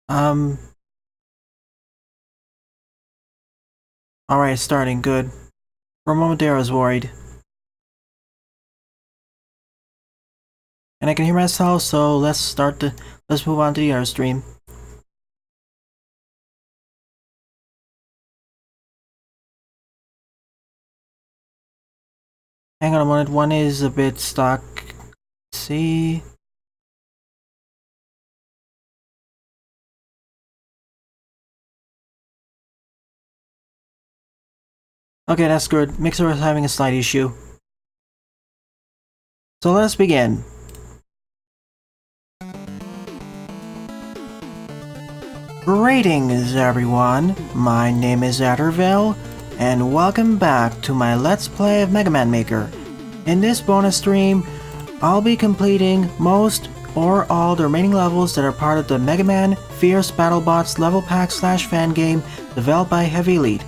Um, alright, starting, good. For a moment there I was worried. And I can hear myself, so let's move on to the other stream. Hang on a moment, one is a bit stuck. Let's see. Okay, that's good. Mixer is having a slight issue. So let's begin. Greetings everyone, my name is Adderville, and welcome back to my Let's Play of Mega Man Maker. In this bonus stream, I'll be completing most or all the remaining levels that are part of the Mega Man Firce Battle Bots level pack / fangame developed by Heavy Elite.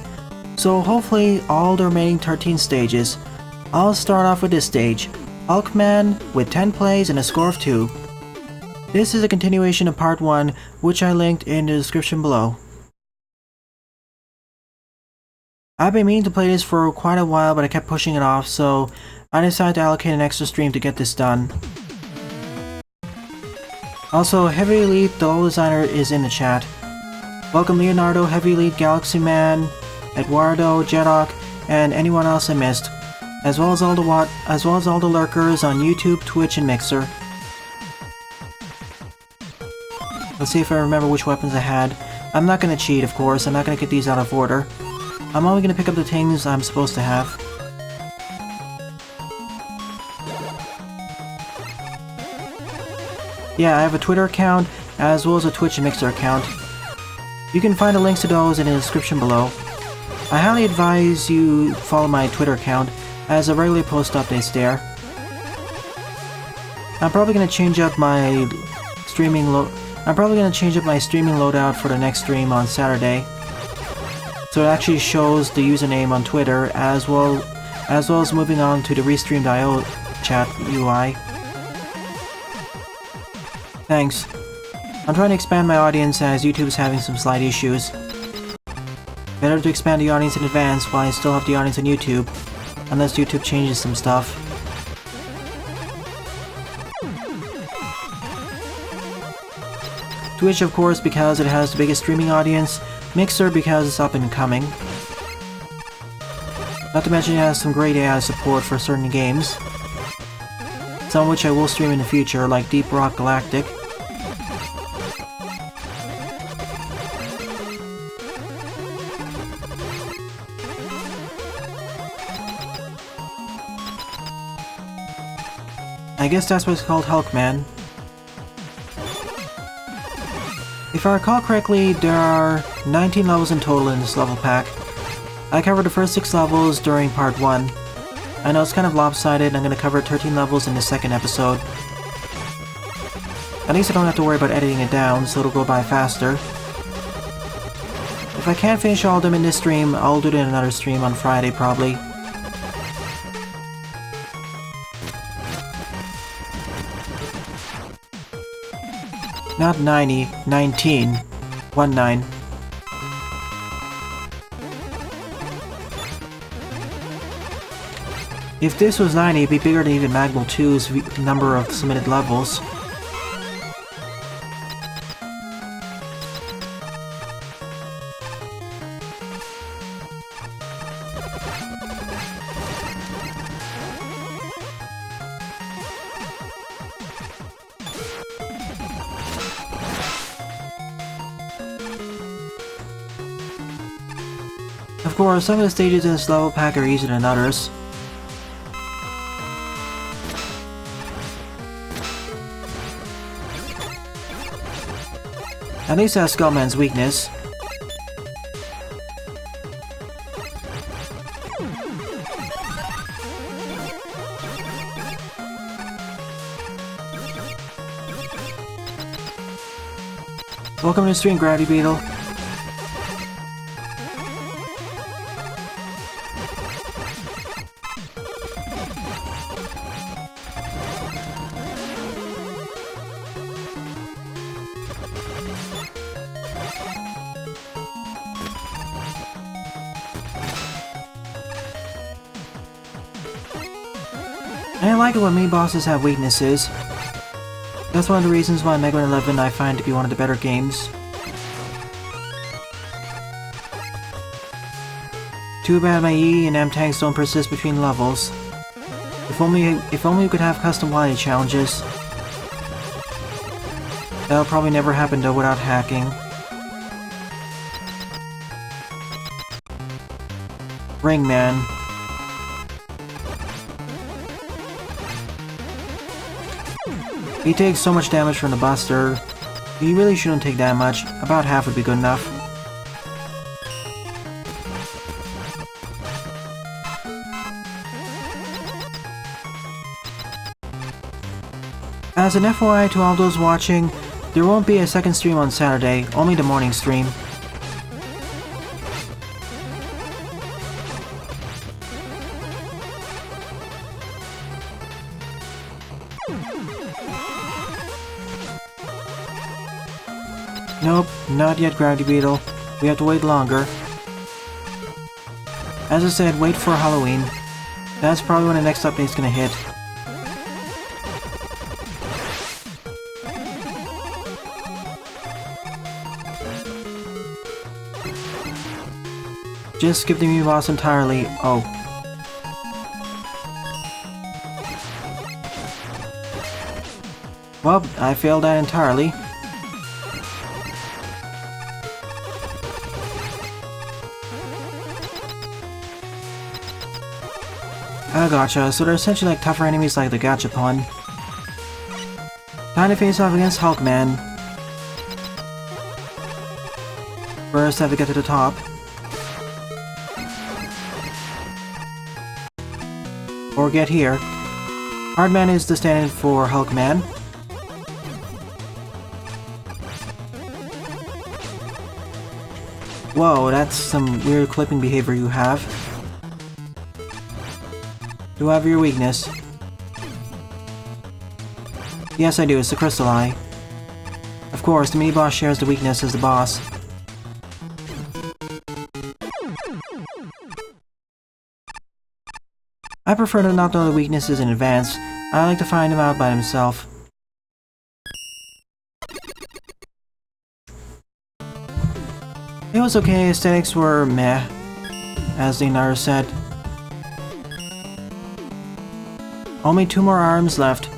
So hopefully all the remaining 13 stages. I'll start off with this stage, Hulkman with 10 plays and a score of 2. This is a continuation of part 1, which I linked in the description below. I've been meaning to play this for quite a while, but I kept pushing it off, so I decided to allocate an extra stream to get this done. Also, Heavy Elite, the level designer, is in the chat. Welcome Leonardo, Heavy Elite, Galaxy Man, Eduardo, Jedok, and anyone else I missed, as well as all the lurkers on YouTube, Twitch, and Mixer. Let's see if I remember which weapons I had. I'm not gonna cheat, of course. I'm not gonna get these out of order. I'm only gonna pick up the things I'm supposed to have. Yeah, I have a Twitter account, as well as a Twitch and Mixer account. You can find the links to those in the description below. I highly advise you follow my Twitter account, as I regularly post updates there. I'm probably gonna change up my streaming loadout for the next stream on Saturday, so it actually shows the username on Twitter, as well as moving on to the Restream.io chat UI. Thanks. I'm trying to expand my audience as YouTube is having some slight issues. Better to expand the audience in advance while I still have the audience on YouTube, unless YouTube changes some stuff. Twitch, of course, because it has the biggest streaming audience. Mixer, because it's up and coming. Not to mention it has some great AI support for certain games. Some of which I will stream in the future, like Deep Rock Galactic. I guess that's what it's called, Hulkman. If I recall correctly, there are 19 levels in total in this level pack. I covered the first 6 levels during part 1. I know it's kind of lopsided, I'm going to cover 13 levels in the second episode. At least I don't have to worry about editing it down, so it'll go by faster. If I can't finish all of them in this stream, I'll do it in another stream on Friday probably. Not 90, 19. 19. If this was 90, it'd be bigger than even Magmal 2's number of submitted levels. Of course, some of the stages in this level pack are easier than others. At least that's Skullman's weakness. Welcome to the stream, Gravity Beetle. And I like it when mini-bosses have weaknesses. That's one of the reasons why Mega Man 11 I find to be one of the better games. Too bad my E and M tanks don't persist between levels. If only we could have custom Wily challenges. That'll probably never happen though without hacking. Ring Man. He takes so much damage from the Buster. He really shouldn't take that much. About half would be good enough. As an FYI to all those watching, there won't be a second stream on Saturday, only the morning stream. Nope, not yet, Gravity Beetle. We have to wait longer. As I said, wait for Halloween. That's probably when the next update's gonna hit. Just skip the mini boss entirely. Oh. Well, I failed that entirely. I gotcha, so they're essentially like tougher enemies like the Gachapon. Time to face off against Hulkman. First, have to get to the top. Or get here. Hardman is the stand-in for Hulkman. Whoa, that's some weird clipping behavior you have. Do I have your weakness? Yes, I do. It's the Crystal Eye. Of course, the mini-boss shares the weakness as the boss. I prefer to not know the weaknesses in advance. I like to find them out by himself. It was okay, aesthetics were meh, as the narrator said. Only 2 more arms left.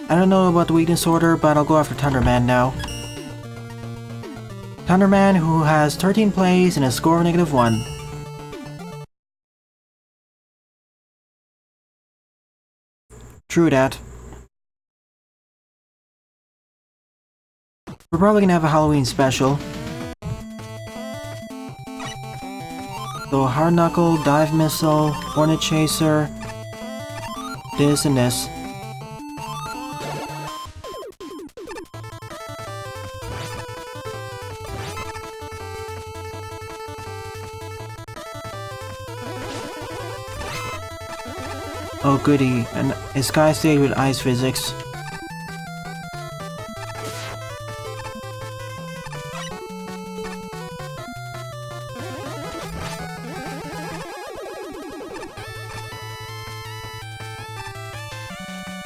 I don't know about the weakness order, but I'll go after Thunderman now. Thunderman, who has 13 plays and a score of -1. True that. We're probably gonna have a Halloween special. So Hard Knuckle, Dive Missile, Hornet Chaser, this and this. Oh goody, and a Sky Stage with ice physics.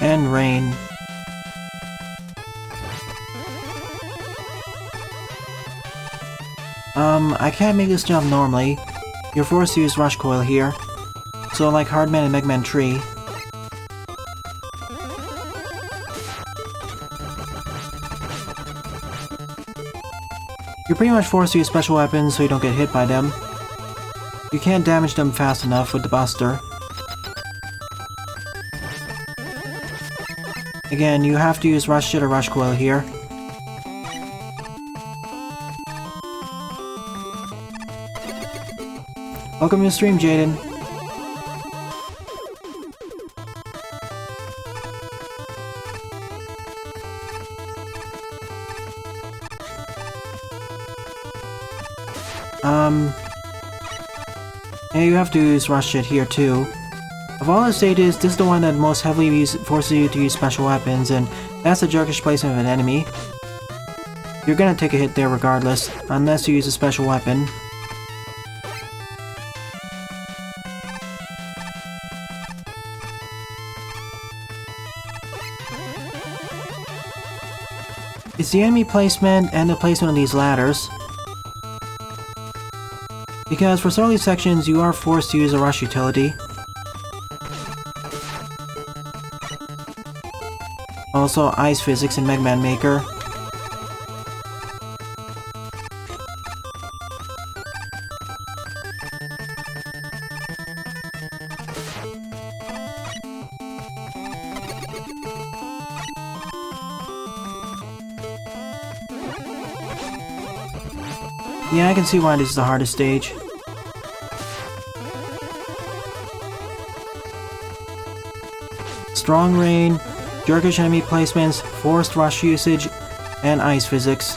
And rain. I can't make this jump normally. You're forced to use Rush Coil here. So like Hardman and Mega Man 3. You're pretty much forced to use special weapons so you don't get hit by them. You can't damage them fast enough with the Buster. Again, you have to use Rush Shit or Rush Coil here. Welcome to the stream, Jaden. And you have to use Rush Shit here too. Of all the stages, this is the one that most heavily forces you to use special weapons, and that's the jerkish placement of an enemy. You're gonna take a hit there regardless, unless you use a special weapon. It's the enemy placement and the placement of these ladders. Because for some of these sections, you are forced to use a rush utility. Also, ice physics in Mega Man Maker. Yeah, I can see why this is the hardest stage. Strong rain, jerkish enemy placements, forced rush usage, and ice physics.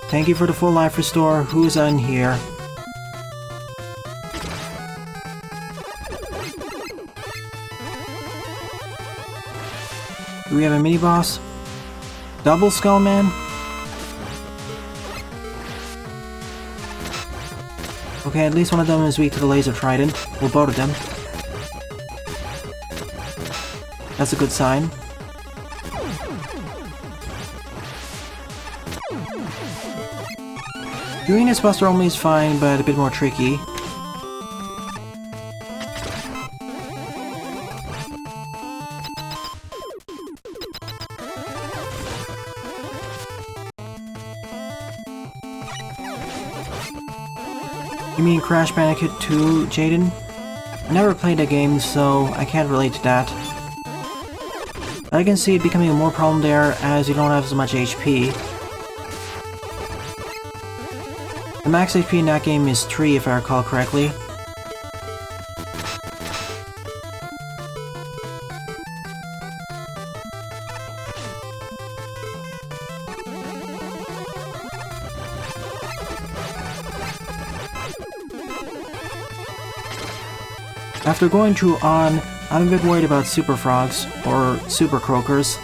Thank you for the full life restore. Who's in here? Do we have a mini boss? Double Skullman? Okay, at least one of them is weak to the laser trident. Well, both of them. That's a good sign. Doing this buster only is fine, but a bit more tricky. You mean Crash Bandicoot 2, Jaden? I never played that game, so I can't relate to that. I can see it becoming a more problem there as you don't have as much HP. The max HP in that game is 3 if I recall correctly. After going through On, I'm a bit worried about Super Frogs, or Super Croakers.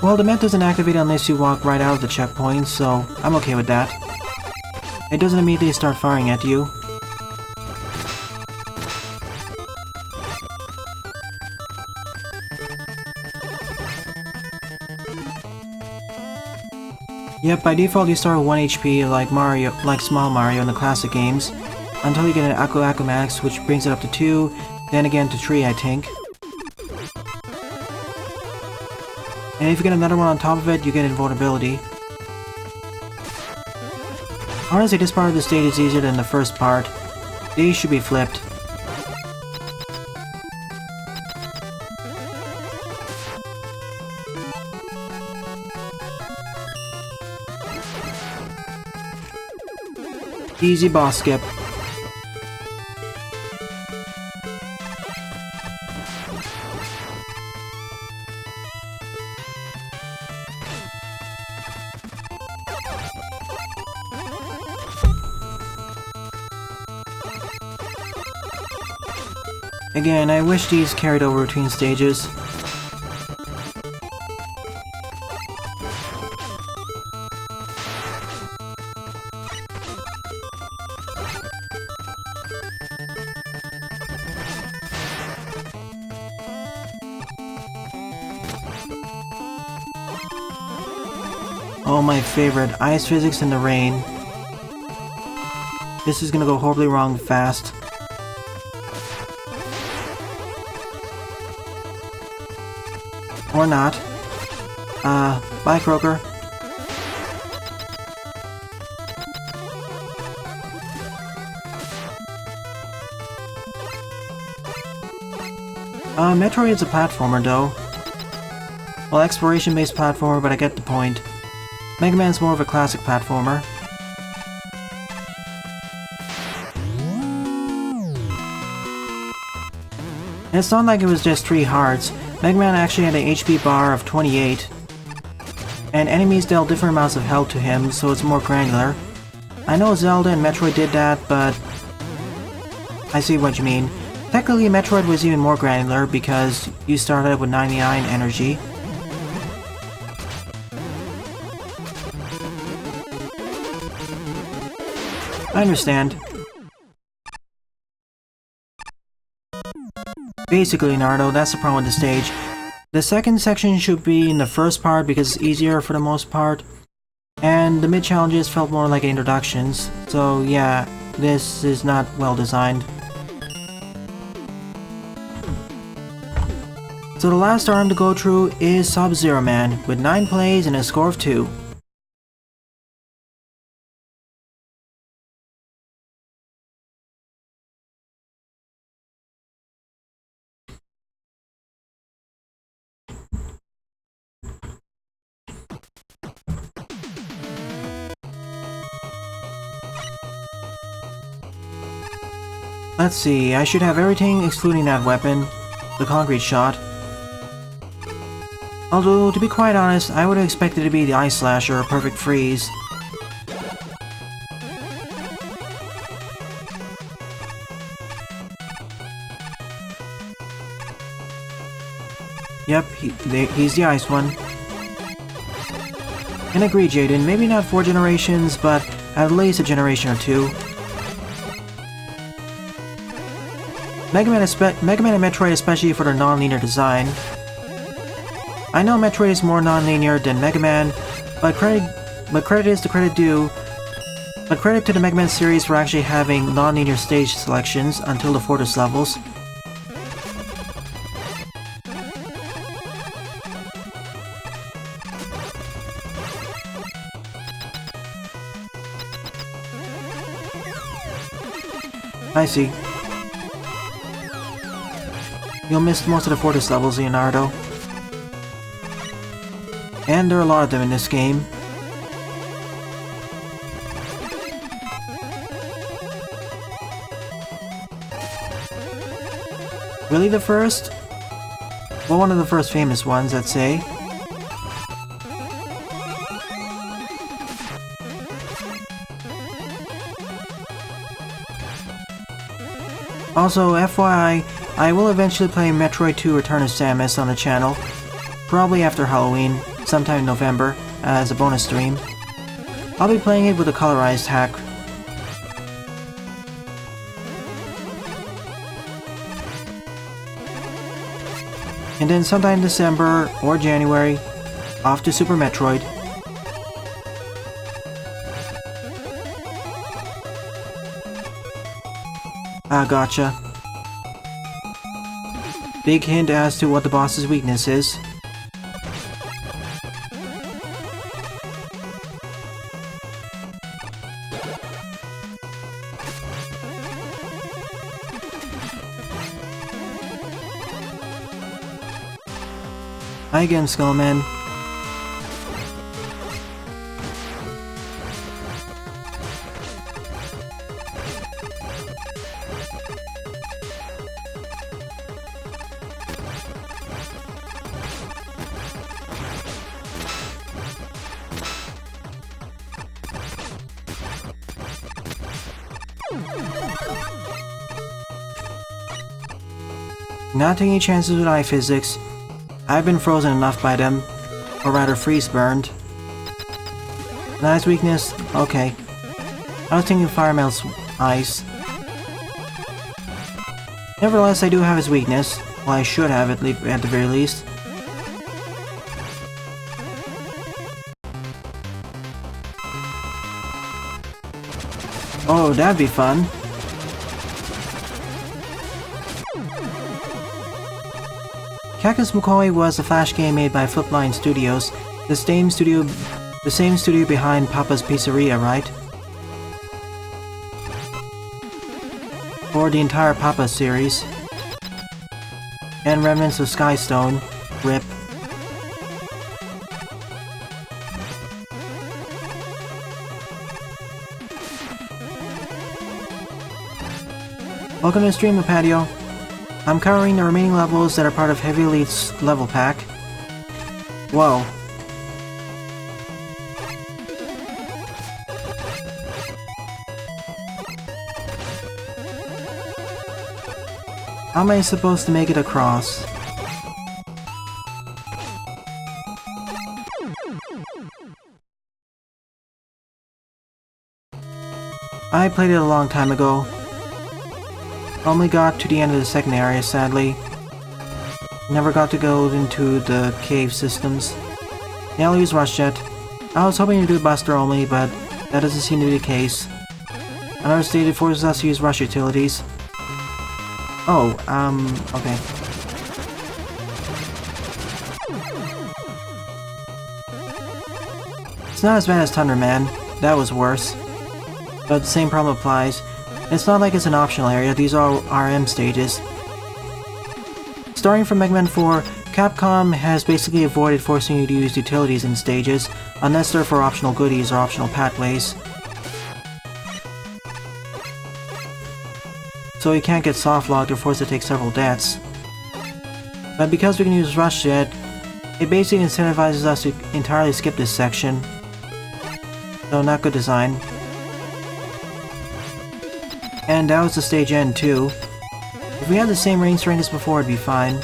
Well, the Met doesn't activate unless you walk right out of the checkpoint, so I'm okay with that. It doesn't immediately start firing at you. Yep, by default you start with 1 HP like Small Mario in the classic games, until you get an Aku Aku Max, which brings it up to 2, then again to 3 I think. And if you get another one on top of it, you get invulnerability. Honestly, this part of the stage is easier than the first part. These should be flipped. Easy boss skip. Again, I wish these carried over between stages. Oh, my favorite, ice physics in the rain. This is gonna go horribly wrong fast. Or not. Bye, Croaker. Metroid is a platformer, though. Well, exploration-based platformer, but I get the point. Mega Man's more of a classic platformer. And it's not like it was just 3 hearts. Mega Man actually had an HP bar of 28. And enemies dealt different amounts of health to him, so it's more granular. I know Zelda and Metroid did that, but I see what you mean. Technically, Metroid was even more granular because you started with 99 energy. I understand. Basically, Naruto, that's the problem with the stage. The second section should be in the first part because it's easier for the most part. And the mid-challenges felt more like introductions. So yeah, this is not well designed. So the last arm to go through is Sub-Zero Man, with 9 plays and a score of 2. Let's see, I should have everything excluding that weapon, the concrete shot. Although, to be quite honest, I would have expected it to be the Ice Slasher or Perfect Freeze. Yep, he's the ice one. And agree, Jaden, maybe not 4 generations, but at least a generation or 2. Mega Man and Metroid, especially for their non-linear design. I know Metroid is more non-linear than Mega Man, but credit is to credit due. But credit to the Mega Man series for actually having non-linear stage selections until the Fortress levels. I see. You'll miss most of the Fortress levels, Leonardo. And there are a lot of them in this game. Really the first? Well, one of the first famous ones, I'd say. Also, FYI, I will eventually play Metroid 2 Return of Samus on the channel, probably after Halloween, sometime in November, as a bonus stream. I'll be playing it with a colorized hack. And then sometime in December or January, off to Super Metroid. Ah, gotcha. Big hint as to what the boss's weakness is. Hi again, Skullman. Not taking any chances with eye physics. I've been frozen enough by them, or rather freeze-burned. Nice weakness? Okay. I was thinking Fire melts ice. Nevertheless, I do have his weakness. Well, I should have it at the very least. Oh, that'd be fun. Cactus McCoy was a flash game made by Flipline Studios, the same studio behind Papa's Pizzeria, right? Or the entire Papa series. And remnants of Skystone. RIP. Welcome to the stream, Patio. I'm covering the remaining levels that are part of Heavy Elite's level pack. Whoa. How am I supposed to make it across? I I played it a long time ago. Only got to the end of the second area, sadly. Never got to go into the cave systems. Yeah, I'll use Rush Jet. I was hoping to do Buster only, but that doesn't seem to be the case. Another stage forces us to use Rush utilities. Oh, okay. It's not as bad as Thunder Man. That was worse. But the same problem applies. It's not like it's an optional area, these are RM stages. Starting from Mega Man 4, Capcom has basically avoided forcing you to use utilities in stages, unless they're for optional goodies or optional pathways. So you can't get soft-locked or forced to take several deaths. But because we can use Rush Jet, it basically incentivizes us to entirely skip this section. So not good design. And that was the stage end too. If we had the same range strength as before, it'd be fine.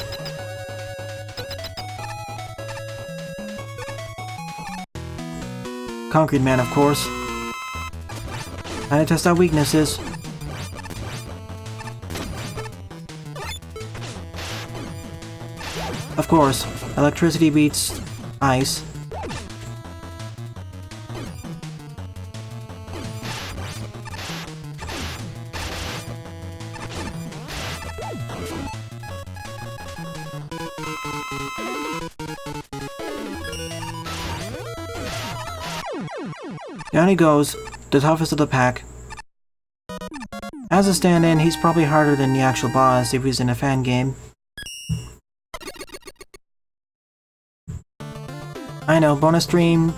Concrete Man, of course. Time to test out weaknesses. Of course, electricity beats ice. Down he goes, the toughest of the pack. As a stand-in, he's probably harder than the actual boss if he's in a fan game. I know, bonus stream,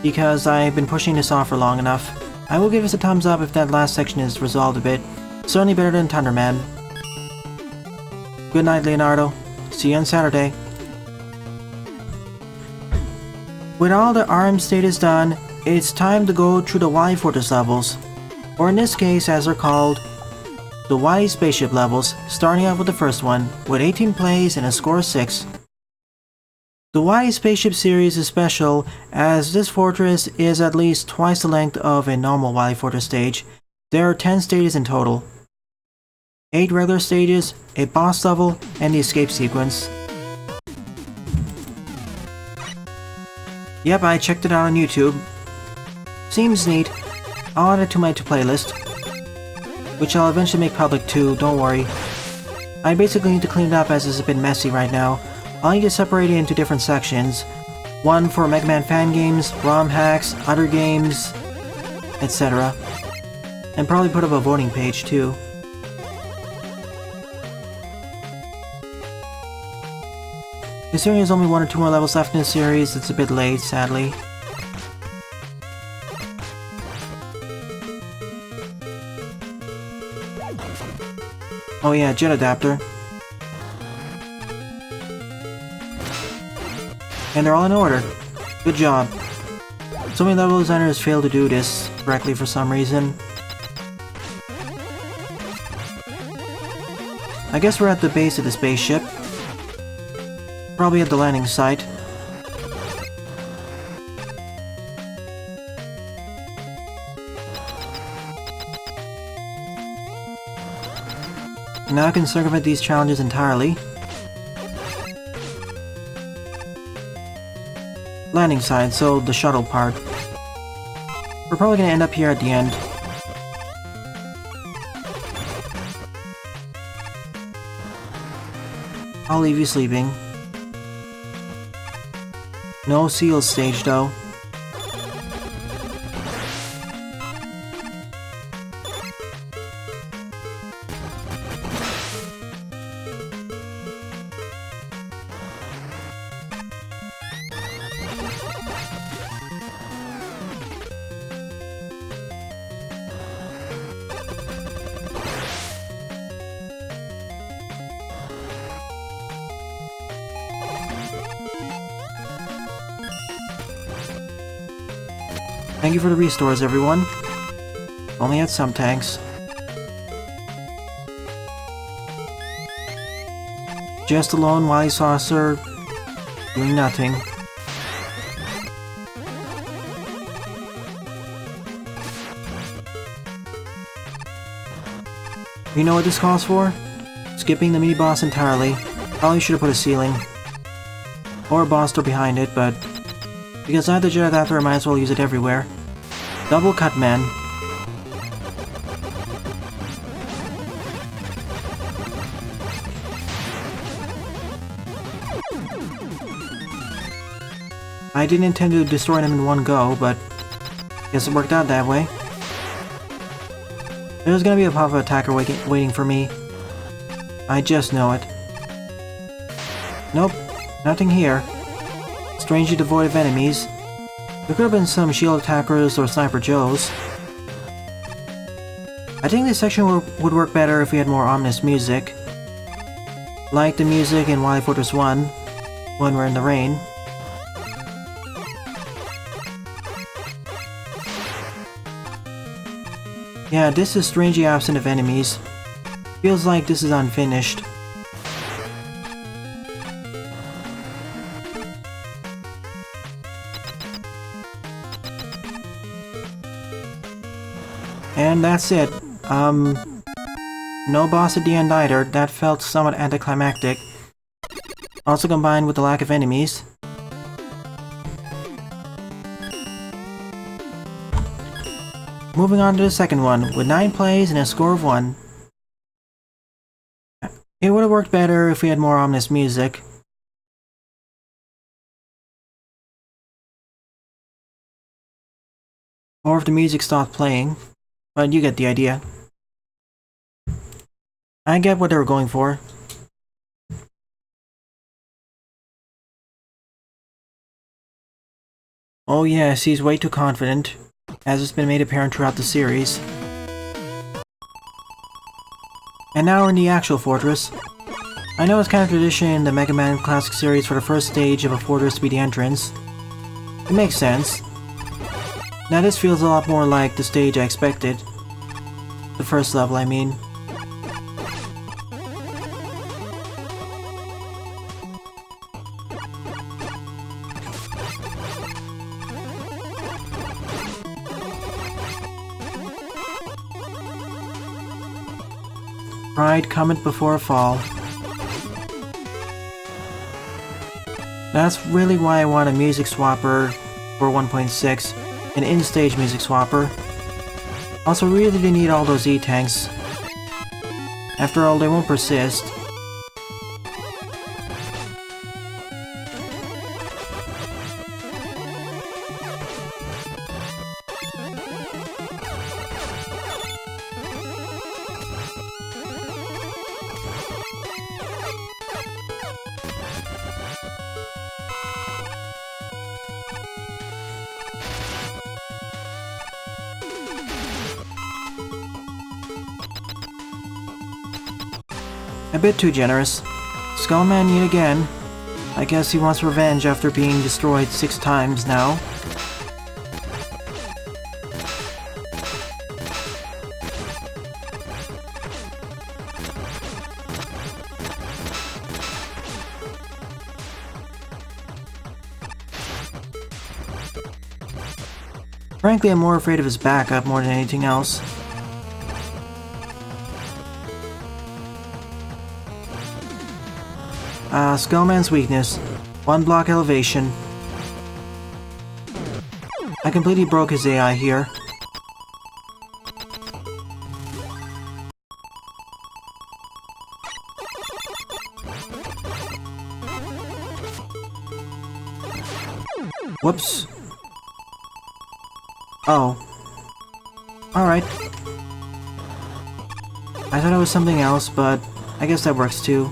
because I've been pushing this off for long enough. I will give us a thumbs up if that last section is resolved a bit. Certainly better than Thunder Man. Good night, Leonardo. See you on Saturday. With all the RM status done, it's time to go through the Wily Fortress levels. Or in this case, as they're called, the Wily Space Ship levels, starting out with the first one, with 18 plays and a score of 6. The Wily Space Ship series is special, as this fortress is at least twice the length of a normal Wily Fortress stage. There are 10 stages in total. 8 regular stages, a boss level, and the escape sequence. Yep, I checked it out on YouTube. Seems neat. I'll add it to my playlist, which I'll eventually make public too, don't worry. I basically need to clean it up as it's a bit messy right now. I'll need to separate it into different sections. One for Mega Man fan games, ROM hacks, other games, etc. And probably put up a voting page too. Considering there's only 1 or 2 more levels left in the series, it's a bit late, sadly. Oh yeah, jet adapter. And they're all in order. Good job. So many level designers fail to do this correctly for some reason. I guess we're at the base of the spaceship. Probably at the landing site. Now I can circumvent these challenges entirely. Landing side, so the shuttle part. We're probably gonna end up here at the end. I'll leave you sleeping. No seals stage though. Thank you for the restores, everyone. Only had some tanks. Just a lone Wily saucer, doing nothing. You know what this calls for? Skipping the mini-boss entirely. Probably should have put a ceiling. Or a boss door behind it, but... because I have the jet adapter, I might as well use it everywhere. Double cut, man. I didn't intend to destroy them in one go, but... guess it worked out that way. There's gonna be a pop-up attacker waiting for me. I just know it. Nope, nothing here. Strangely devoid of enemies. There could have been some shield attackers or Sniper Joes. I think this section would work better if we had more ominous music. Like the music in Wily Fortress 1, when we're in the rain. Yeah, this is strangely absent of enemies. Feels like this is unfinished. And that's it. No boss at the end either. That felt somewhat anticlimactic. Also combined with the lack of enemies. Moving on to the second one, with 9 plays and a score of 1. It would have worked better if we had more ominous music. Or if the music stopped playing. But you get the idea. I get what they were going for. Oh yes, he's way too confident, as it's been made apparent throughout the series. And now we're in the actual fortress. I know it's kind of tradition in the Mega Man Classic series for the first stage of a fortress to be the entrance. It makes sense. Now this feels a lot more like the stage I expected. The first level, I mean. Pride cometh before a fall. That's really why I want a music swapper for 1.6, an in-stage music swapper. Also, really do need all those E-tanks. After all, they won't persist. A bit too generous. Skullman yet again. I guess he wants revenge after being destroyed 6 times now. Frankly, I'm more afraid of his backup more than anything else. Skullman's weakness. 1 block elevation. I completely broke his AI here. Whoops. Oh. Alright. I thought it was something else, but I guess that works too.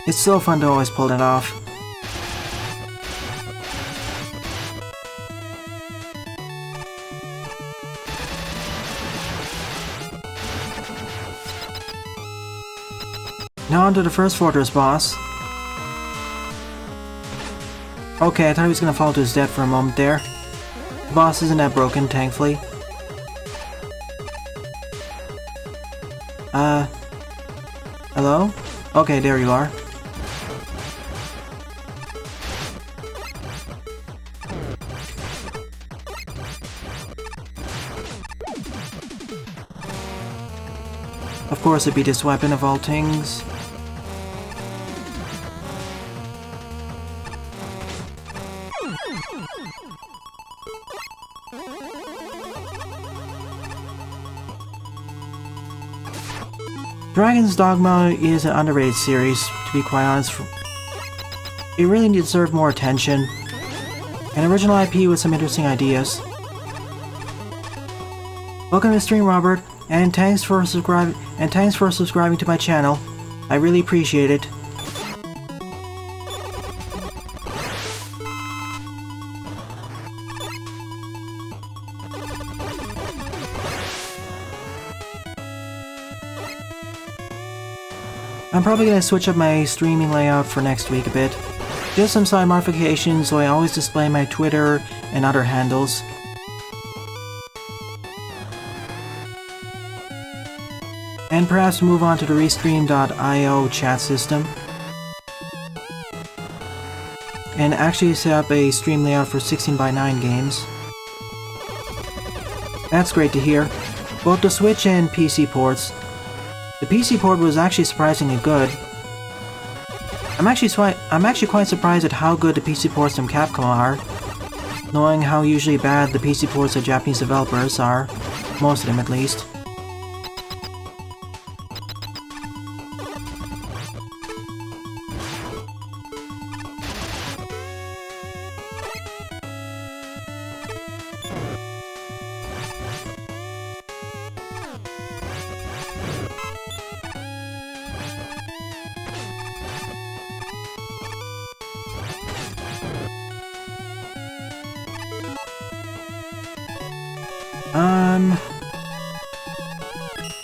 It's so fun to always pull it off. Now onto the first fortress boss. Okay, I thought he was gonna fall to his death for a moment there. The boss isn't that broken, thankfully. Hello? Okay, there you are. Of course, it'd be this weapon of all things. Dragon's Dogma is an underrated series, to be quite honest. It really deserved more attention. An original IP with some interesting ideas. Welcome to the stream, Robert, and thanks for subscribing to my channel. I really appreciate it. I'm probably going to switch up my streaming layout for next week a bit. Just some slight modifications so I always display my Twitter and other handles. And perhaps move on to the Restream.io chat system. And actually set up a stream layout for 16:9 games. That's great to hear. Both the Switch and PC ports. The PC port was actually surprisingly good. I'm actually quite surprised at how good the PC ports from Capcom are, knowing how usually bad the PC ports of Japanese developers are, most of them at least.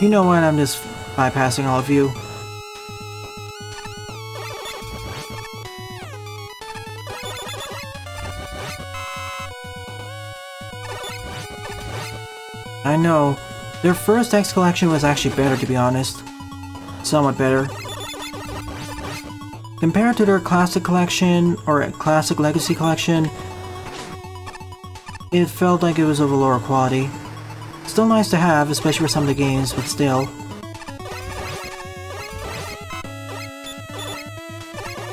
You know what, I'm just bypassing all of you. I know. Their first X collection was actually better, to be honest. Somewhat better. Compared to their classic collection, or classic legacy collection, it felt like it was of a lower quality. Still nice to have, especially for some of the games, but still.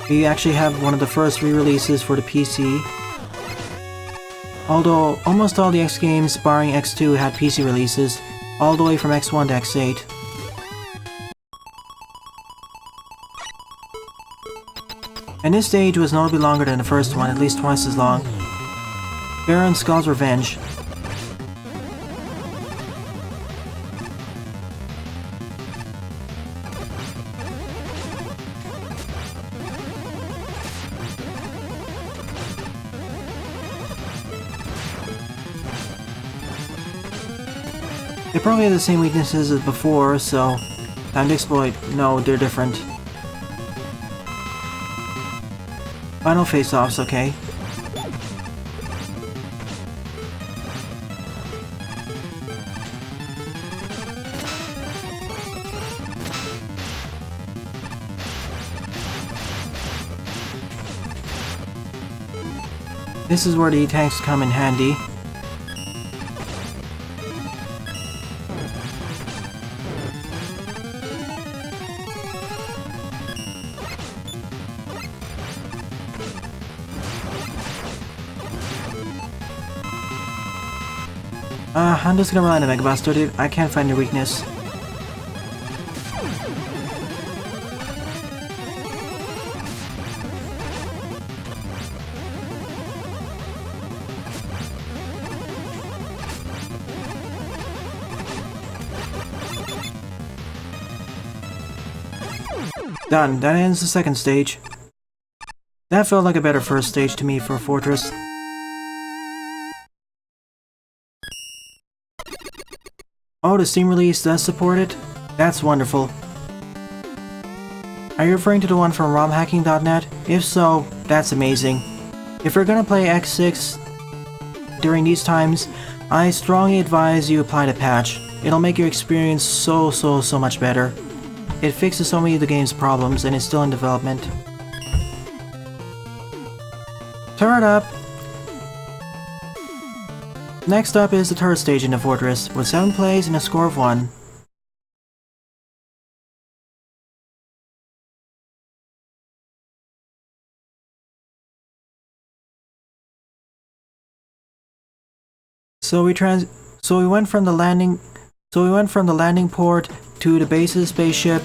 We actually have one of the first re-releases for the PC. Although, almost all the X games, barring X2, had PC releases, all the way from X1 to X8. And this stage was notably longer than the first one, at least twice as long. Baron Skull's Revenge. They probably have the same weaknesses as before, so time to exploit. No, they're different. Final face-offs, okay. This is where the tanks come in handy. I'm just gonna rely on the Mega Buster, dude. I can't find your weakness. Done. That ends the second stage. That felt like a better first stage to me for a Fortress. Oh, the Steam release does support it? That's wonderful. Are you referring to the one from romhacking.net? If so, that's amazing. If you're gonna play X6 during these times, I strongly advise you apply the patch. It'll make your experience so much better. It fixes so many of the game's problems and is still in development. Turret up! Next up is the turret stage in the fortress, with 7 plays and a score of 1. So we went from the landing port to the base of the spaceship.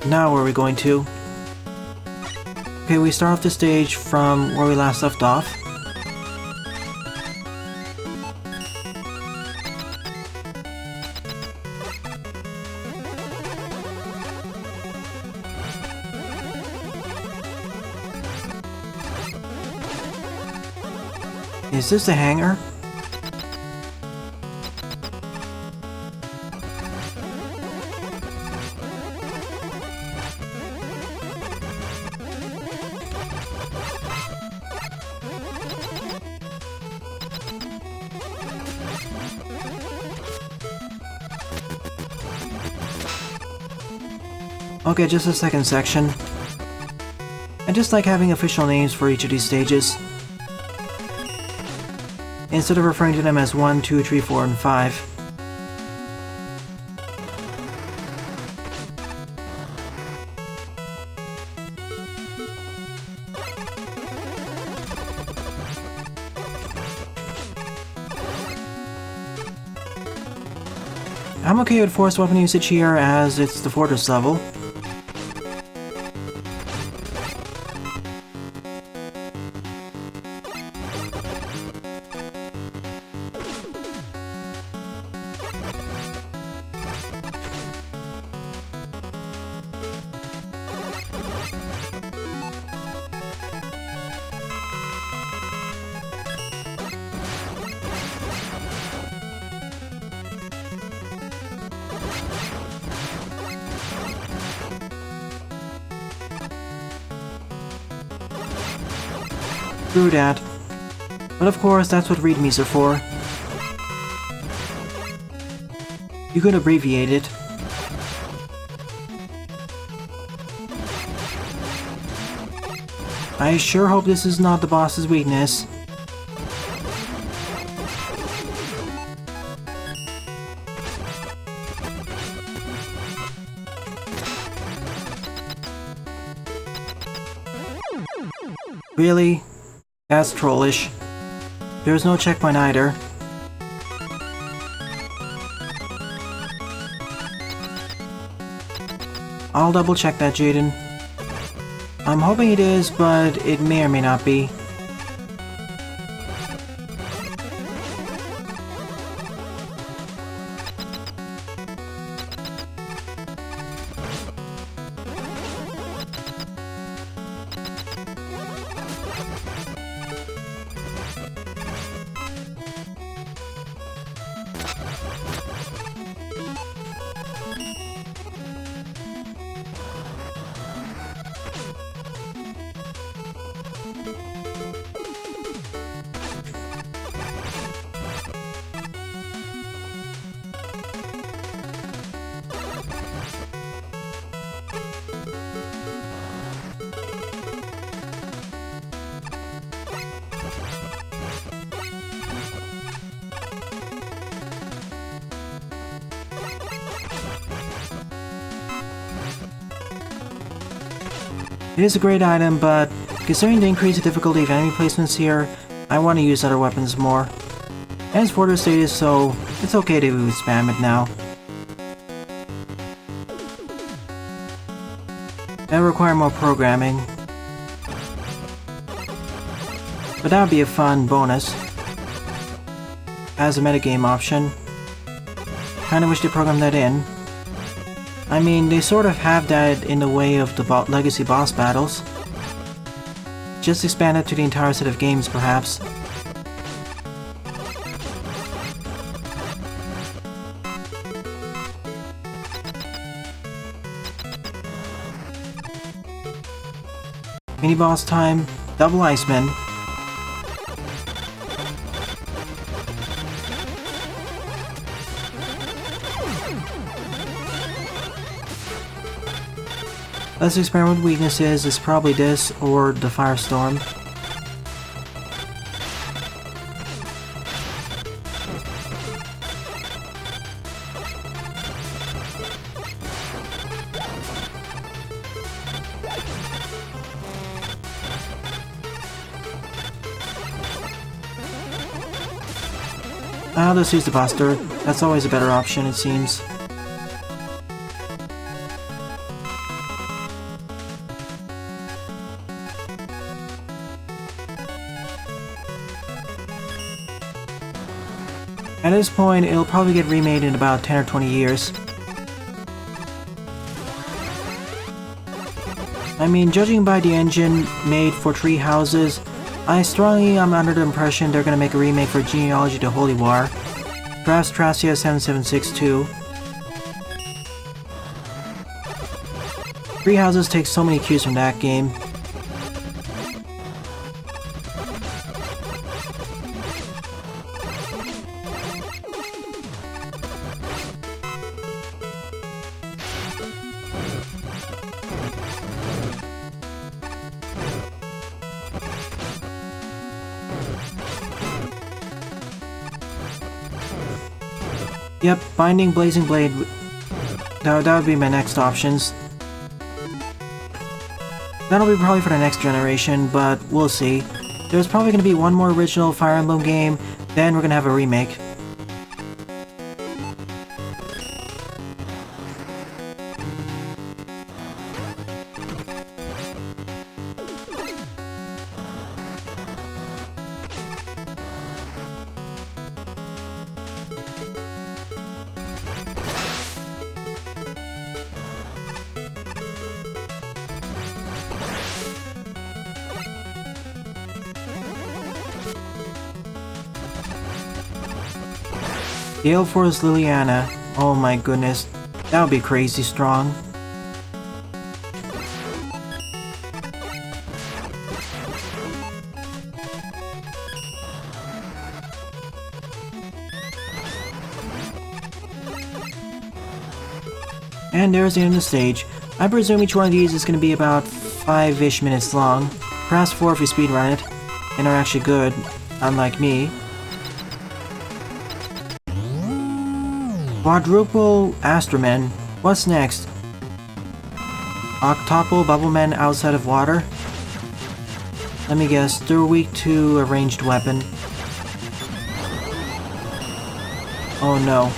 Now where are we going to? Okay, we start off the stage from where we last left off. Is this the hangar? Okay, just a second section. I just like having official names for each of these stages, instead of referring to them as 1, 2, 3, 4, and 5. I'm okay with force weapon usage here as it's the fortress level. True that. But of course, that's what readmes are for. You could abbreviate it. I sure hope this is not the boss's weakness. Really? That's trollish. There's no checkpoint either. I'll double check that, Jaden. I'm hoping it is, but it may or may not be. It is a great item, but considering the increased difficulty of enemy placements here, I want to use other weapons more. And it's fortress status, so it's okay to spam it now. That'll require more programming. But that would be a fun bonus as a metagame option. Kinda wish they programmed that in. I mean, they sort of have that in the way of the legacy boss battles. Just expand it to the entire set of games, perhaps. Mini boss time, double Iceman. Let's experiment with weaknesses. It's probably this or the Firestorm. I'll just use the Buster. That's always a better option, it seems. At this point, it'll probably get remade in about 10 or 20 years. I mean, judging by the engine made for Tree Houses, I strongly am under the impression they're gonna make a remake for Genealogy to Holy War. Perhaps Tracia 7762. Tree Houses takes so many cues from that game. Yep, Binding Blazing Blade. That would be my next options. That'll be probably for the next generation, but we'll see. There's probably going to be one more original Fire Emblem game, then we're going to have a remake. Gale Force Liliana. Oh my goodness. That would be crazy strong. And there's the end of the stage. I presume each one of these is going to be about 5-ish minutes long. Perhaps 4 if you speedrun it, and are actually good, unlike me. Quadruple Astromen. What's next? Octuple Bubblemen outside of water? Let me guess, they're weak to a ranged weapon. Oh no.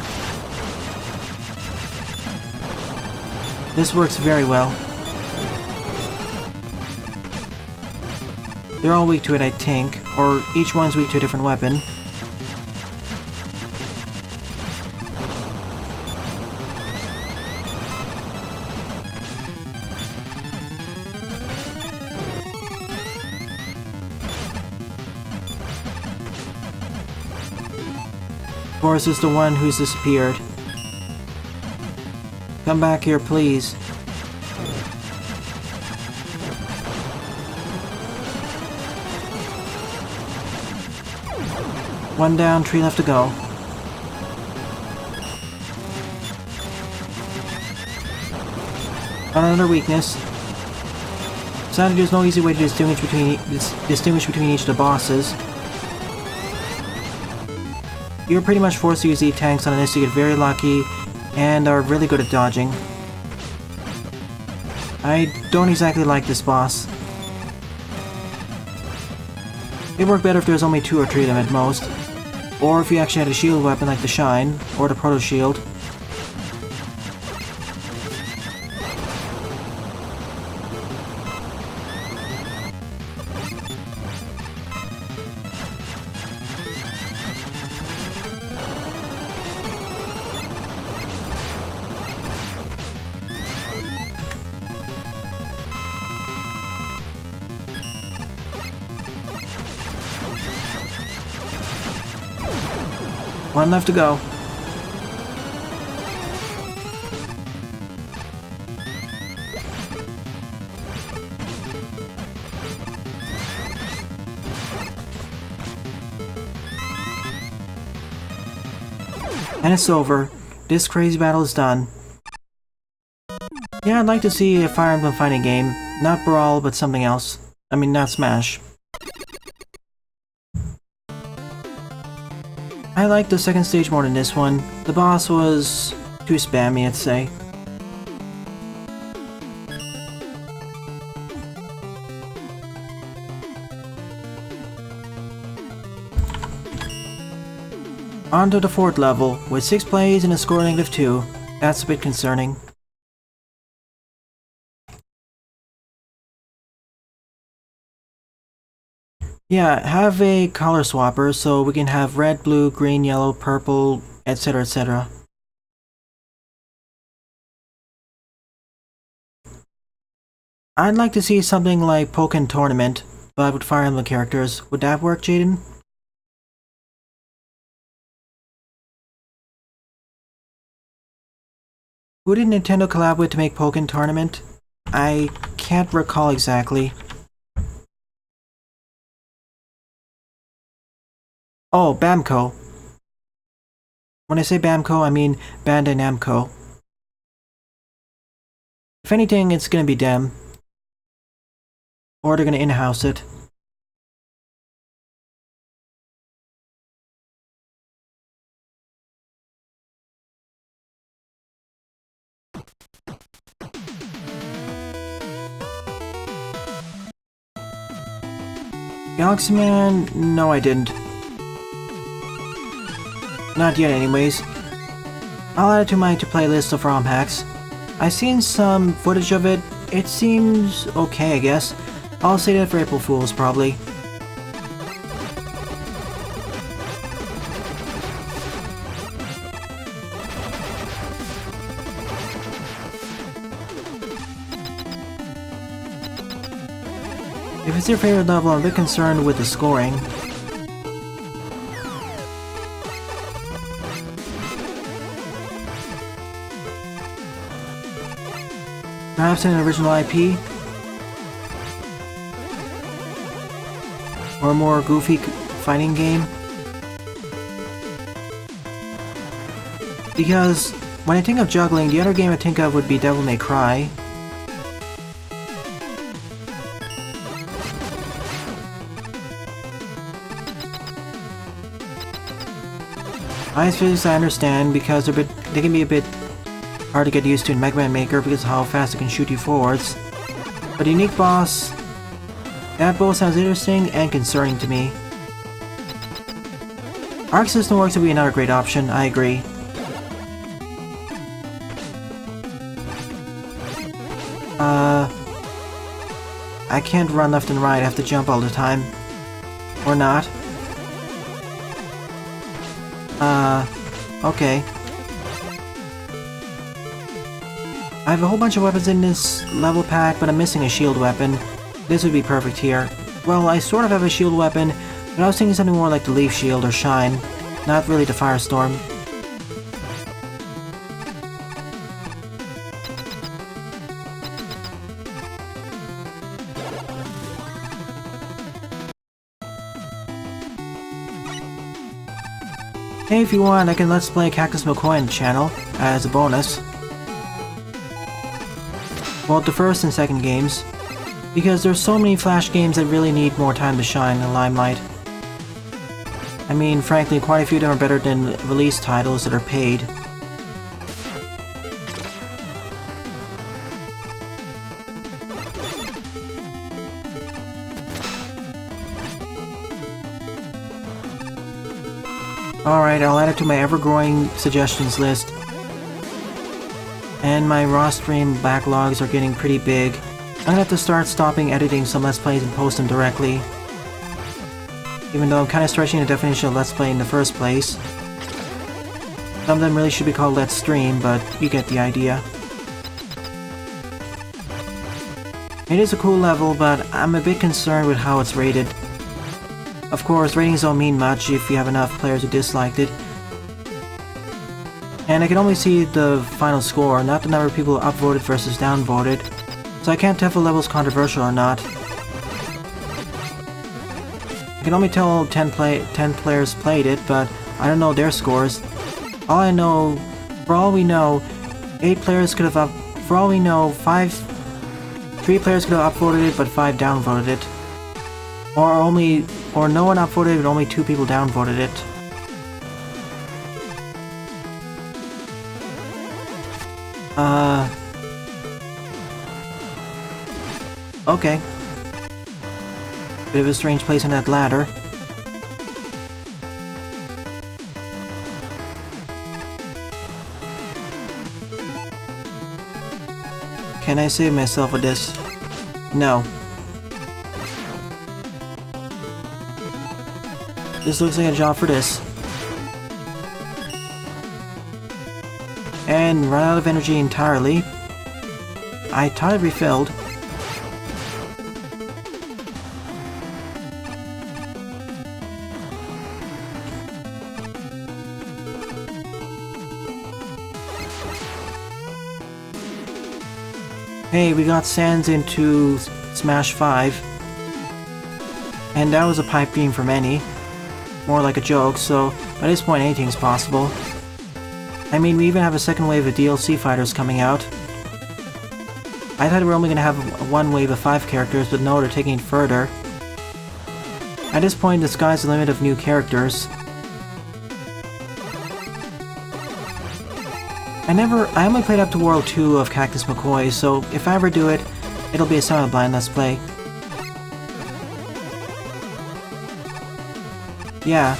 This works very well. They're all weak to it, I think, or each one's weak to a different weapon. Of course, it's the one who's disappeared. Come back here, please. One down, 3 left to go. Another weakness. Sadly, there's no easy way to distinguish between each of the bosses. You're pretty much forced to use E-tanks on this to get very lucky, and are really good at dodging. I don't exactly like this boss. It'd work better if there was only 2 or 3 of them at most, or if you actually had a shield weapon like the Shine, or the Proto Shield. One left to go. And it's over. This crazy battle is done. Yeah, I'd like to see a Fire Emblem fighting game. Not Brawl, but something else. I mean, not Smash. I like the second stage more than this one. The boss was too spammy, I'd say. On to the 4th level, with 6 plays and a score -2. That's a bit concerning. Yeah, have a color swapper so we can have red, blue, green, yellow, purple, etc, etc. I'd like to see something like Pokken Tournament, but with Fire Emblem characters. Would that work, Jaden? Who did Nintendo collab with to make Pokken Tournament? I can't recall exactly. Oh, Bamco. When I say Bamco, I mean Bandai Namco. If anything, it's gonna be them. Or they're gonna in-house it. Galaxy Man? No, I didn't. Not yet, anyways. I'll add it to my to-play list of ROM hacks. I've seen some footage of it. It seems okay, I guess. I'll say that for April Fools, probably. If it's your favorite level, I'm a bit concerned with the scoring. Perhaps an original IP? Or a more goofy fighting game? Because when I think of juggling, the other game I think of would be Devil May Cry. Ice physics I understand because they can be a bit hard to get used to in Mega Man Maker because of how fast it can shoot you forwards. But a unique boss, that both sounds interesting and concerning to me. Arc System Works would be another great option, I agree. I can't run left and right, I have to jump all the time. Or not. Okay. I have a whole bunch of weapons in this level pack, but I'm missing a shield weapon. This would be perfect here. Well, I sort of have a shield weapon, but I was thinking something more like the Leaf Shield or Shine, not really the Firestorm. Hey, if you want, I can Let's Play Cactus McCoy on the channel, as a bonus. Well, the first and second games. Because there's so many Flash games that really need more time to shine in the limelight. I mean, frankly, quite a few of them are better than release titles that are paid. Alright, I'll add it to my ever-growing suggestions list. And my raw stream backlogs are getting pretty big. I'm gonna have to start stopping editing some Let's Plays and post them directly. Even though I'm kinda stretching the definition of Let's Play in the first place. Some of them really should be called Let's Stream, but you get the idea. It is a cool level, but I'm a bit concerned with how it's rated. Of course, ratings don't mean much if you have enough players who disliked it. And I can only see the final score, not the number of people upvoted versus downvoted, so I can't tell if a level's controversial or not. I can only tell 10 players played it, but I don't know their scores. all I know, for all we know, 8 players could have for all we know, 3 players could have upvoted it, but 5 downvoted it. Or no one upvoted it, but only 2 people downvoted it. Okay. Bit of a strange place on that ladder. Can I save myself with this? No. This looks like a job for this. And run out of energy entirely. I thought it refilled. Hey, we got Sans into Smash 5. And that was a pipe dream for many. More like a joke, so by this point anything's possible. I mean, we even have a second wave of DLC fighters coming out. I thought we were only going to have one wave of 5 characters, but no, they're taking it further. At this point, the sky's the limit of new characters. I only played up to World 2 of Cactus McCoy, so if I ever do it, it'll be a semi-blind Let's Play. Yeah,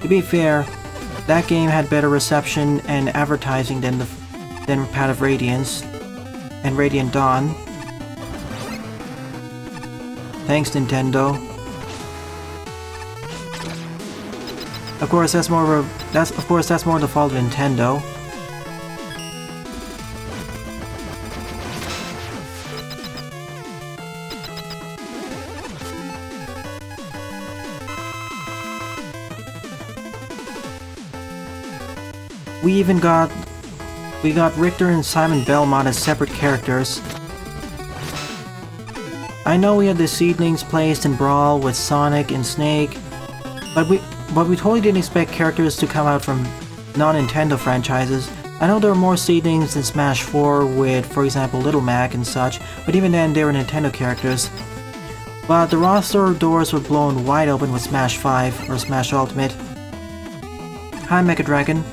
to be fair, that game had better reception and advertising than Path of Radiance and Radiant Dawn. Thanks, Nintendo. Of course, that's more the fault of Nintendo. We got Richter and Simon Belmont as separate characters. I know we had the seedlings placed in Brawl with Sonic and Snake, but we totally didn't expect characters to come out from non-Nintendo franchises. I know there were more seedlings in Smash 4 with, for example, Little Mac and such, but even then they were Nintendo characters. But the roster doors were blown wide open with Smash 5 or Smash Ultimate. Hi, Mecha Dragon.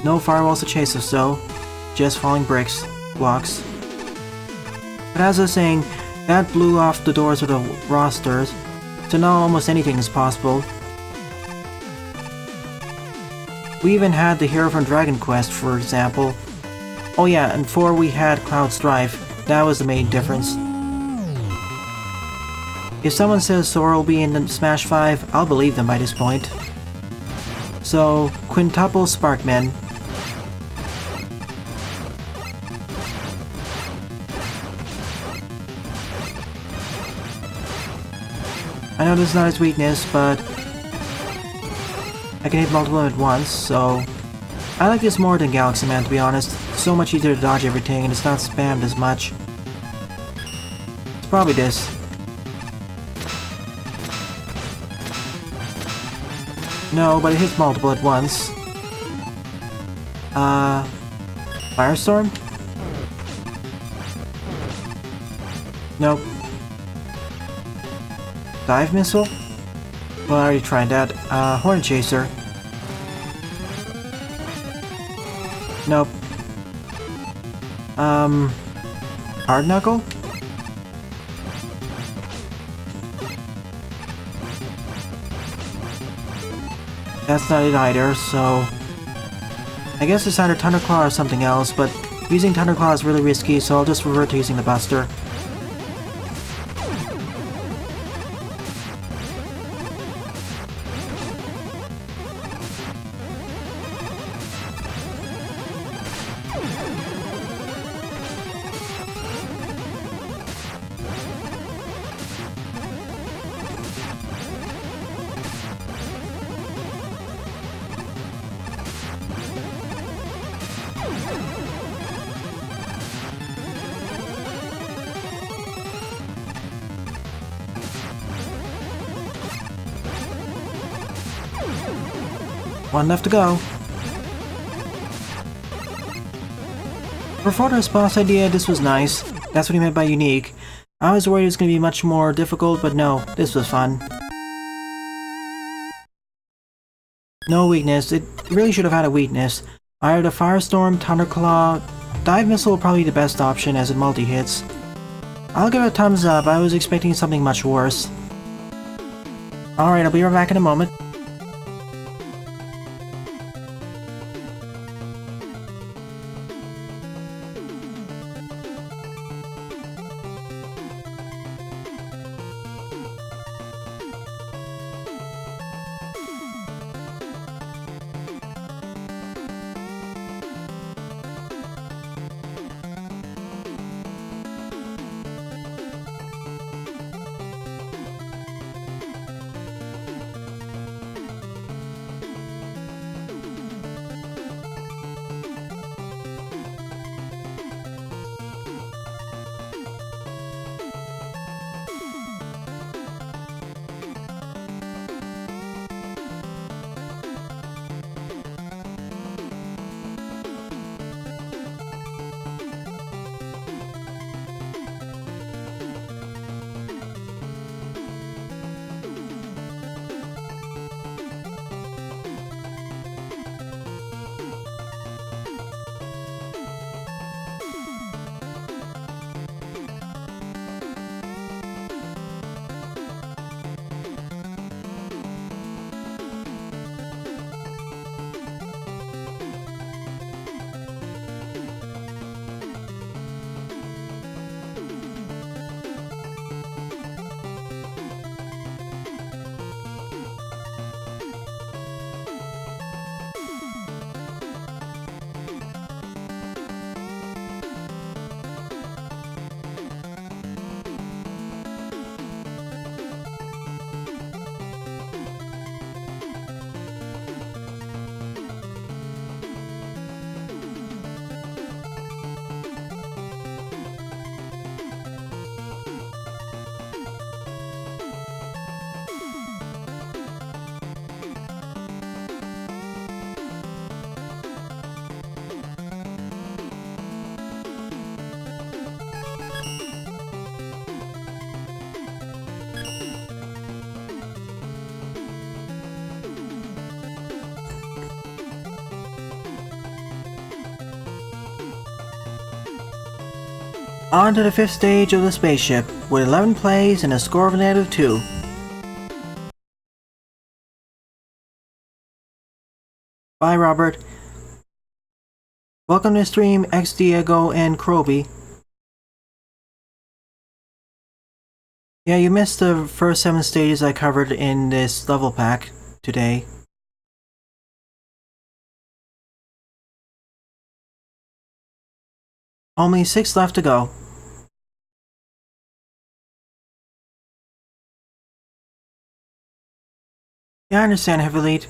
No firewalls to chase us though, just falling blocks. But as I was saying, that blew off the doors of the rosters, so now almost anything is possible. We even had the hero from Dragon Quest, for example. Oh yeah, and 4 we had Cloud Strife, that was the main difference. If someone says Sora will be in Smash 5, I'll believe them by this point. So, quintuple Sparkmen. I know this is not his weakness, but I can hit multiple at once, so I like this more than Galaxy Man, to be honest. So much easier to dodge everything, and it's not spammed as much. It's probably this. No, but it hits multiple at once. Firestorm? Nope. Dive Missile? Well, I already tried that. Horn Chaser. Nope. Hard Knuckle? That's not it either, so I guess it's either Thunderclaw or something else, but using Thunderclaw is really risky, so I'll just revert to using the Buster. One left to go. For Fortress boss idea, this was nice. That's what he meant by unique. I was worried it was going to be much more difficult, but no, this was fun. No weakness. It really should have had a weakness. Either the Firestorm, Thunderclaw, Dive Missile will probably be the best option as it multi-hits. I'll give it a thumbs up. I was expecting something much worse. Alright, I'll be right back in a moment. On to the 5th stage of the spaceship, with 11 plays and a score of a -2. Bye, Robert. Welcome to the stream, X Diego and Kroby. Yeah, you missed the first 7 stages I covered in this level pack today. Only 6 left to go. Yeah, I understand, Heavily.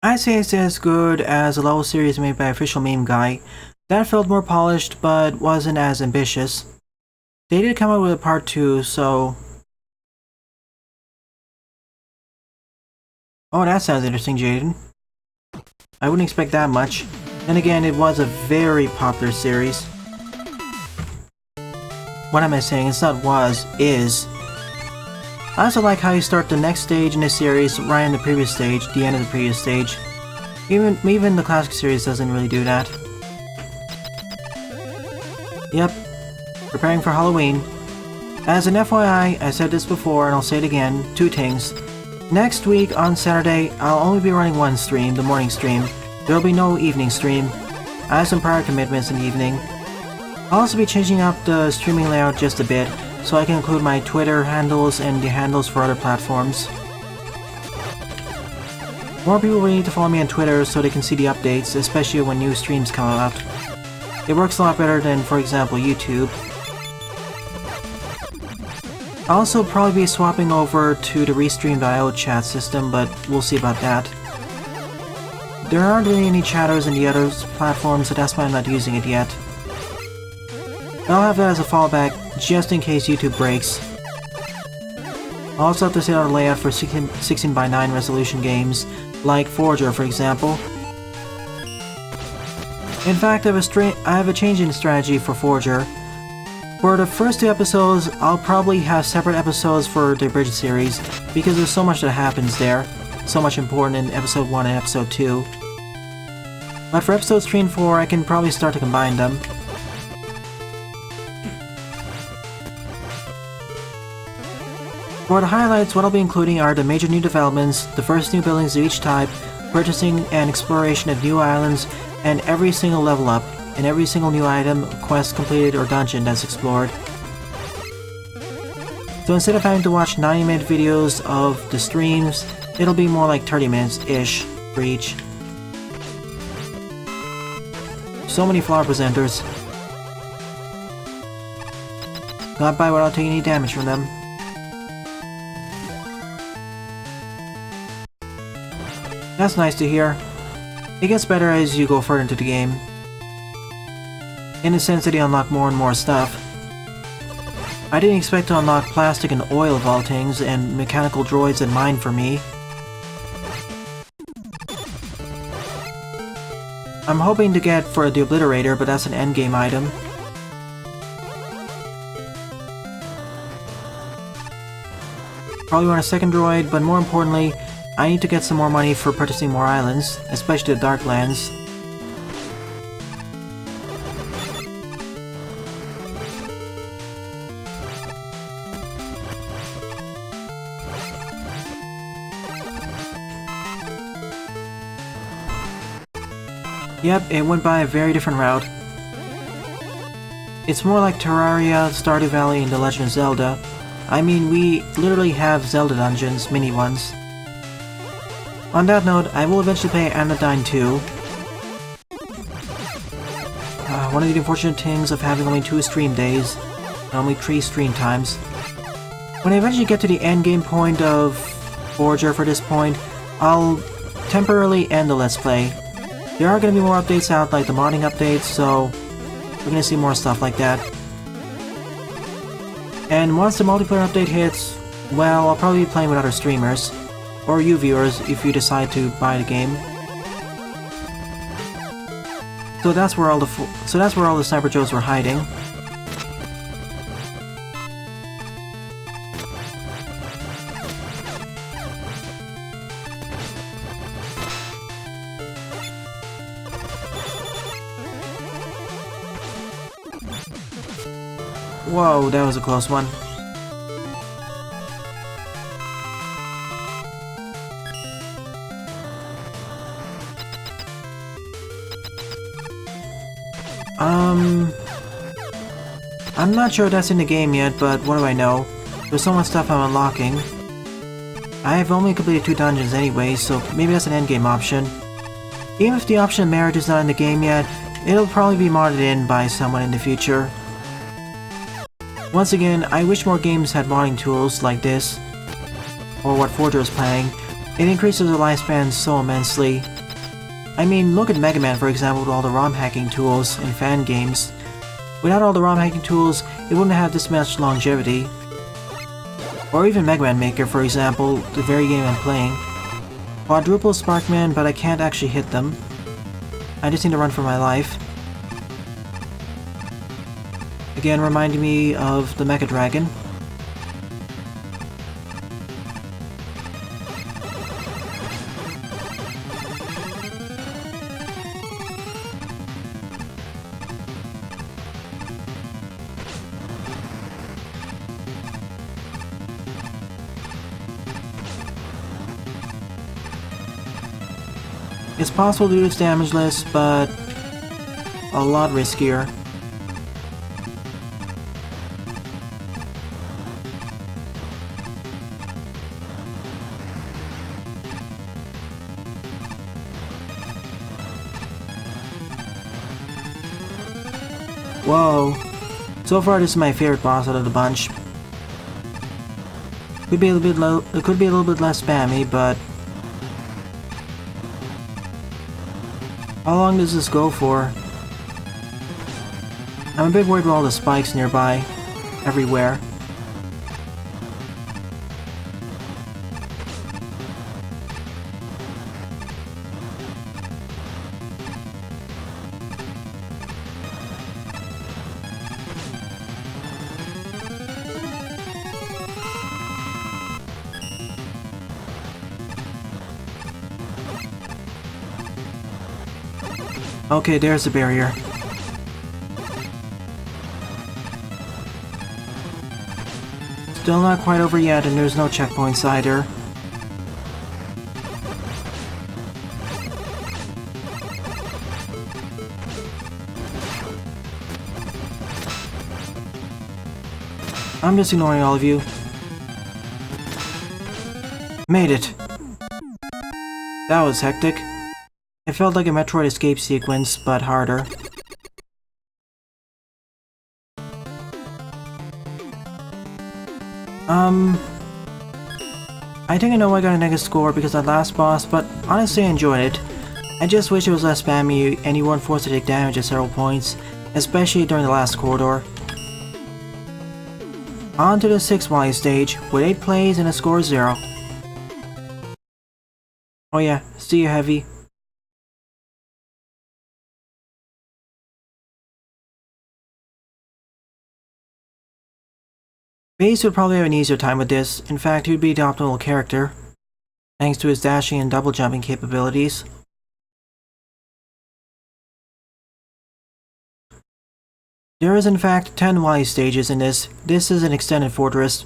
I'd say it's as good as a level series made by Official Meme Guy. That felt more polished, but wasn't as ambitious. They did come up with a part 2, so... Oh, that sounds interesting, Jaden. I wouldn't expect that much. Then again, it was a very popular series. What am I saying? It's not was, is. I also like how you start the next stage in the series right in the previous stage, the end of the previous stage. Even the classic series doesn't really do that. Yep, preparing for Halloween. As an FYI, I said this before and I'll say it again, 2 things. Next week on Saturday, I'll only be running 1 stream, the morning stream. There'll be no evening stream. I have some prior commitments in the evening. I'll also be changing up the streaming layout just a bit, so I can include my Twitter handles and the handles for other platforms. More people will need to follow me on Twitter so they can see the updates, especially when new streams come out. It works a lot better than, for example, YouTube. I'll also probably be swapping over to the Restream.io chat system, but we'll see about that. There aren't really any chatters in the other platforms, so that's why I'm not using it yet. I'll have that as a fallback, just in case YouTube breaks. I also have to set out a layout for 16:9 resolution games, like Forger for example. In fact, I have a change in strategy for Forger. For the first 2 episodes, I'll probably have separate episodes for the Abridged series, because there's so much that happens there, so much important in episode 1 and episode 2. But for episodes 3 and 4, I can probably start to combine them. For the highlights, what I'll be including are the major new developments, the first new buildings of each type, purchasing and exploration of new islands, and every single level up, and every single new item, quest completed, or dungeon that's explored. So instead of having to watch 90-minute videos of the streams, it'll be more like 30 minutes-ish for each. So many flower presenters. Got by without taking any damage from them. That's nice to hear. It gets better as you go further into the game, in the sense that you unlock more and more stuff. I didn't expect to unlock plastic and oil of all things, and mechanical droids that mine for me. I'm hoping to get for the Obliterator, but that's an endgame item. Probably want a second droid, but more importantly, I need to get some more money for purchasing more islands, especially the Darklands. Yep, it went by a very different route. It's more like Terraria, Stardew Valley, and The Legend of Zelda. I mean, we literally have Zelda dungeons, mini ones. On that note, I will eventually play Anodyne 2. One of the unfortunate things of having only 2 stream days, and only 3 stream times. When I eventually get to the endgame point of Forger for this point, I'll temporarily end the Let's Play. There are going to be more updates out, like the modding updates, so we're going to see more stuff like that. And once the multiplayer update hits, well, I'll probably be playing with other streamers. Or you viewers, if you decide to buy the game. So that's where all the Sniper Joes were hiding. Whoa, that was a close one. I'm not sure that's in the game yet, but what do I know? There's so much stuff I'm unlocking. I have only completed 2 dungeons anyway, so maybe that's an endgame option. Even if the option of marriage is not in the game yet, it'll probably be modded in by someone in the future. Once again, I wish more games had modding tools like this, or what Forger is planning. It increases the lifespan so immensely. I mean, look at Mega Man for example with all the ROM hacking tools and fan games. Without all the ROM hacking tools, it wouldn't have this much longevity. Or even Mega Man Maker for example, the very game I'm playing. Quadruple Sparkman, but I can't actually hit them. I just need to run for my life. Again, reminding me of the Mecha Dragon. It's possible to do this damageless, but a lot riskier. Whoa. So far this is my favorite boss out of the bunch. Could be a little bit less spammy, but how long does this go for? I'm a bit worried about all the spikes nearby, everywhere. Okay, there's the barrier. Still not quite over yet, and there's no checkpoints either. I'm just ignoring all of you. Made it! That was hectic. It felt like a Metroid escape sequence, but harder. I think I know I got a negative score because of that last boss, but honestly I enjoyed it. I just wish it was less spammy and you weren't forced to take damage at several points, especially during the last corridor. On to the 6th Wily stage, with 8 plays and a score of 0. Oh yeah, see you, Heavy. Base would probably have an easier time with this. In fact, he would be the optimal character, thanks to his dashing and double jumping capabilities. There is in fact 10 Wily stages in this. This is an extended fortress,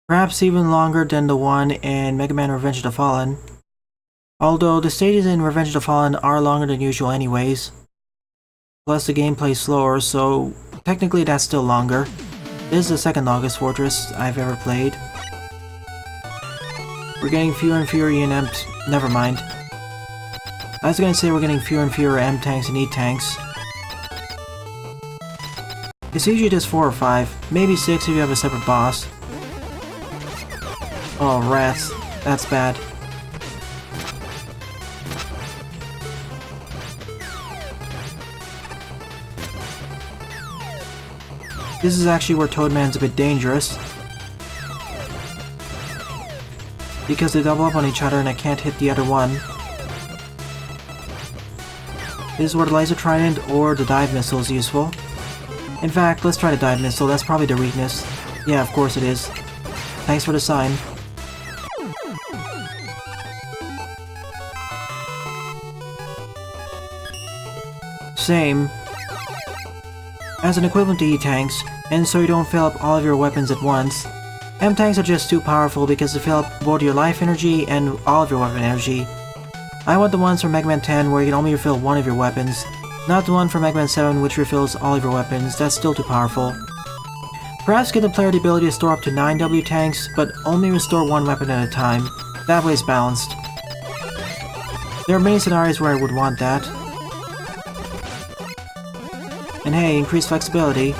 perhaps even longer than the one in Mega Man Revenge of the Fallen. Although the stages in Revenge of the Fallen are longer than usual anyways. Plus the gameplay is slower, so technically that's still longer. This is the second longest fortress I've ever played. We're getting fewer and fewer EMs. Never mind. I was gonna say we're getting fewer and fewer M-tanks and E-tanks. It's usually just 4 or 5, maybe 6 if you have a separate boss. Oh, rats. That's bad. This is actually where Toadman's a bit dangerous, because they double up on each other and I can't hit the other one. This is where the laser trident or the dive missile is useful. In fact, let's try the dive missile, that's probably their weakness. Yeah, of course it is. Thanks for the sign. Same. As an equivalent to E-tanks, and so you don't fill up all of your weapons at once. M-tanks are just too powerful because they fill up both your life energy and all of your weapon energy. I want the ones from Mega Man 10 where you can only refill one of your weapons, not the one from Mega Man 7 which refills all of your weapons. That's still too powerful. Perhaps give the player the ability to store up to 9 W-tanks, but only restore one weapon at a time. That way it's balanced. There are many scenarios where I would want that. And hey, increased flexibility.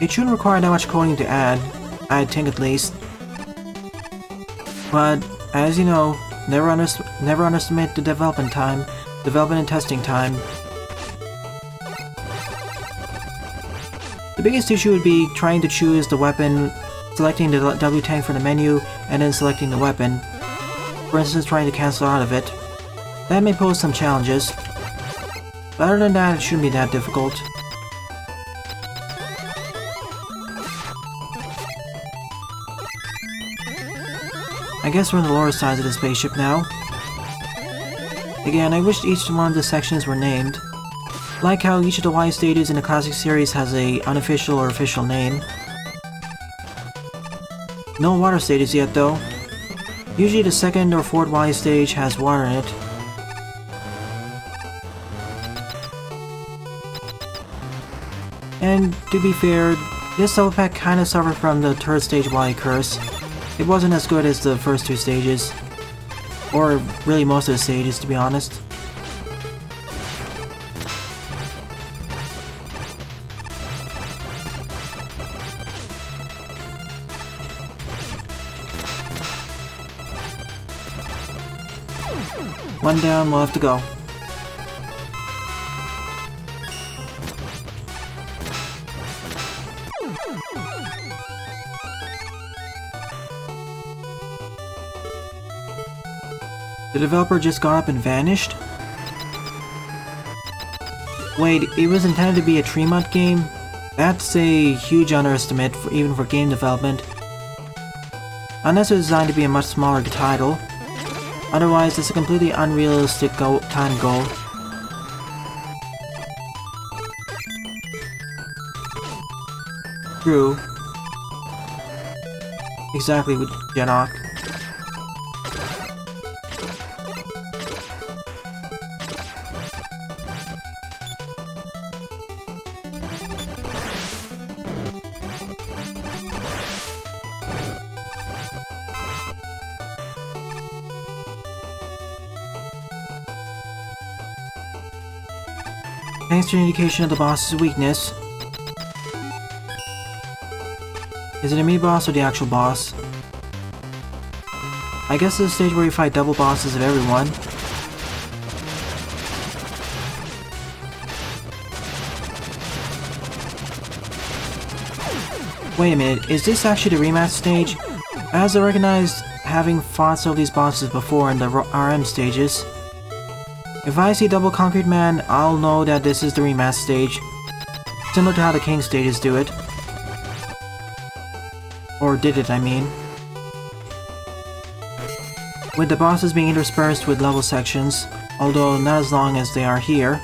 It shouldn't require that much coding to add, I think at least. But, as you know, never underestimate the development and testing time. The biggest issue would be trying to choose the weapon, selecting the W-tank from the menu, and then selecting the weapon. For instance, trying to cancel out of it. That may pose some challenges. But other than that, it shouldn't be that difficult. I guess we're on the lower sides of the spaceship now. Again, I wish each one of the sections were named. Like how each of the Y stages in the classic series has a unofficial or official name. No water stages yet though. Usually the second or fourth Y stage has water in it. And to be fair, this level pack kinda suffered from the third stage Y curse. It wasn't as good as the first 2 stages. Or really most of the stages, to be honest. One down, we'll have to go. The developer just got up and vanished? Wait, it was intended to be a 3-month game? That's a huge underestimate, even for game development. Unless it was designed to be a much smaller title. Otherwise, it's a completely unrealistic time goal. true. Exactly with Genok. Thanks to an indication of the boss's weakness. Is it a mini boss or the actual boss? I guess it's the stage where you fight double bosses of everyone. Wait a minute, is this actually the rematch stage? As I recognized having fought some of these bosses before in the RM stages. If I see Double Concrete Man, I'll know that this is the rematch stage. Similar to how the King stages do it. Or did it, I mean. With the bosses being interspersed with level sections, although not as long as they are here.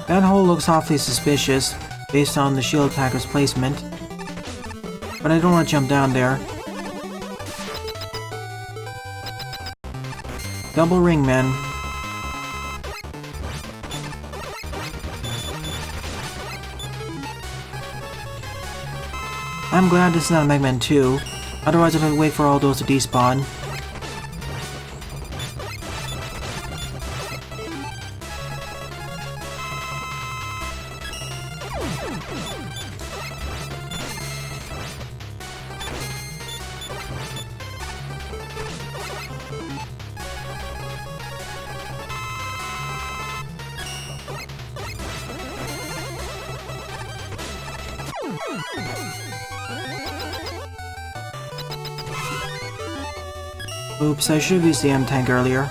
That hole looks awfully suspicious, based on the shield attacker's placement. But I don't want to jump down there. Double Ringman. I'm glad this is not a Mega Man 2, otherwise I'd have to wait for all those to despawn. Oops, I should have used the M-Tank earlier.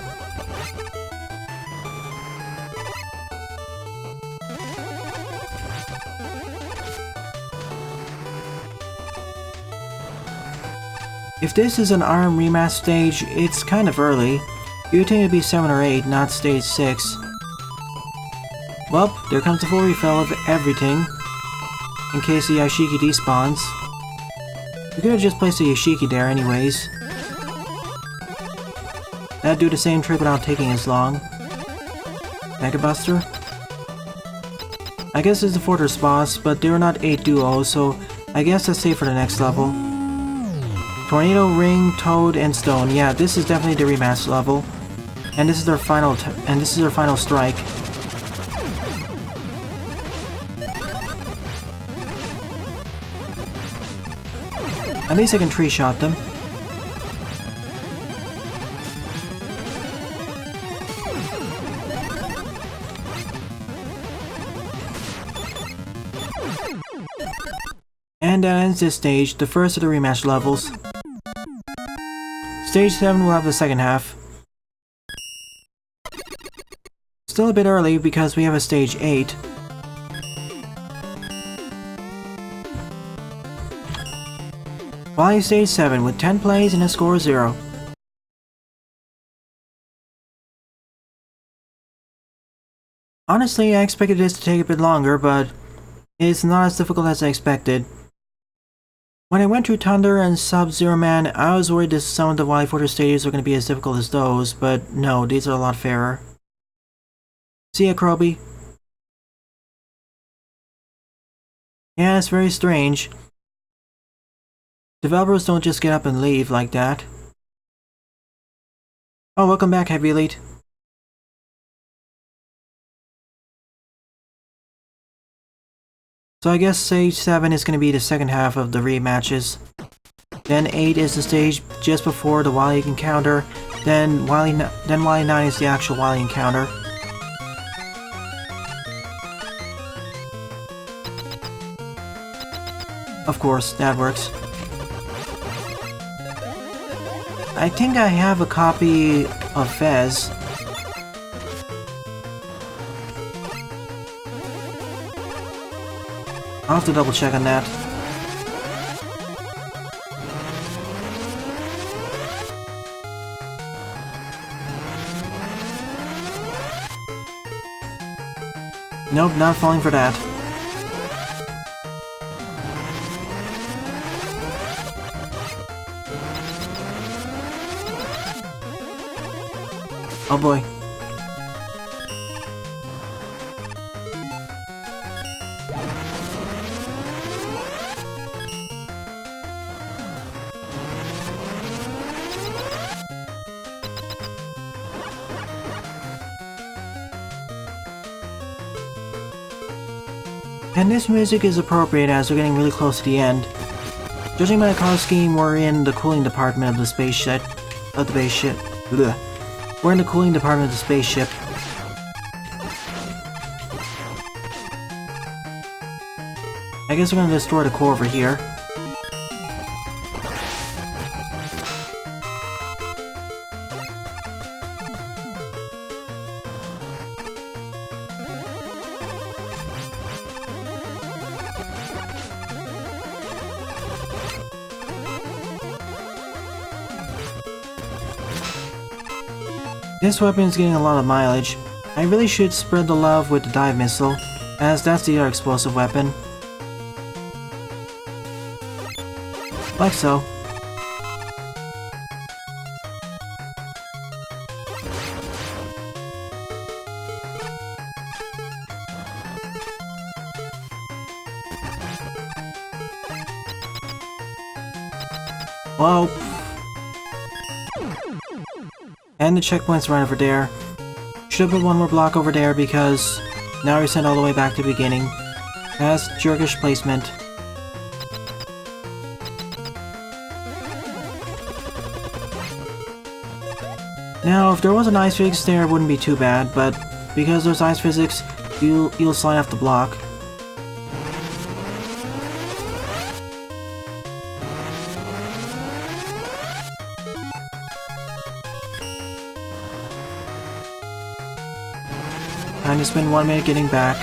If this is an RM rematch stage, it's kind of early. You'd think it'd be 7 or 8, not stage 6. Well, there comes the full refill of everything, in case the Yashiki despawns. We could have just placed the Yashiki there anyways. That'd do the same trick without taking as long. Mega Buster? I guess it's the Fortress boss, but they were not 8 duos, so I guess that's safe for the next level. Tornado, Ring, Toad, and Stone. Yeah, this is definitely the rematch level. And this is their final strike. At least I can tree shot them. And that ends this stage, the first of the rematch levels. Stage 7 will have the second half. Still a bit early because we have a stage 8. Wily stage 7 with 10 plays and a score of 0. Honestly, I expected this to take a bit longer, but it's not as difficult as I expected. When I went through Thunder and Sub-Zero Man, I was worried that some of the Wily Fortress stages were going to be as difficult as those, but no, these are a lot fairer. See ya, Kroby. Yeah, it's very strange. Developers don't just get up and leave like that. Oh, welcome back, Heavy Elite. So I guess stage 7 is going to be the second half of the rematches. Then 8 is the stage just before the Wily encounter. Then Wily 9 is the actual Wily encounter. Of course, that works. I think I have a copy of Fez. I'll have to double check on that. Nope, not falling for that. Oh boy. And this music is appropriate as we're getting really close to the end. Judging by the color scheme, we're in the cooling department of the spaceship. Ugh. We're in the cooling department of the spaceship. I guess we're gonna destroy the core over here. This weapon is getting a lot of mileage. I really should spread the love with the dive missile, as that's the other explosive weapon. Like so. Whoa. And the checkpoint's right over there. Should've put one more block over there because now we're sent all the way back to the beginning. That's jerkish placement. Now, if there was an ice physics there, it wouldn't be too bad, but because there's ice physics, you'll slide off the block. Time to spend 1 minute getting back.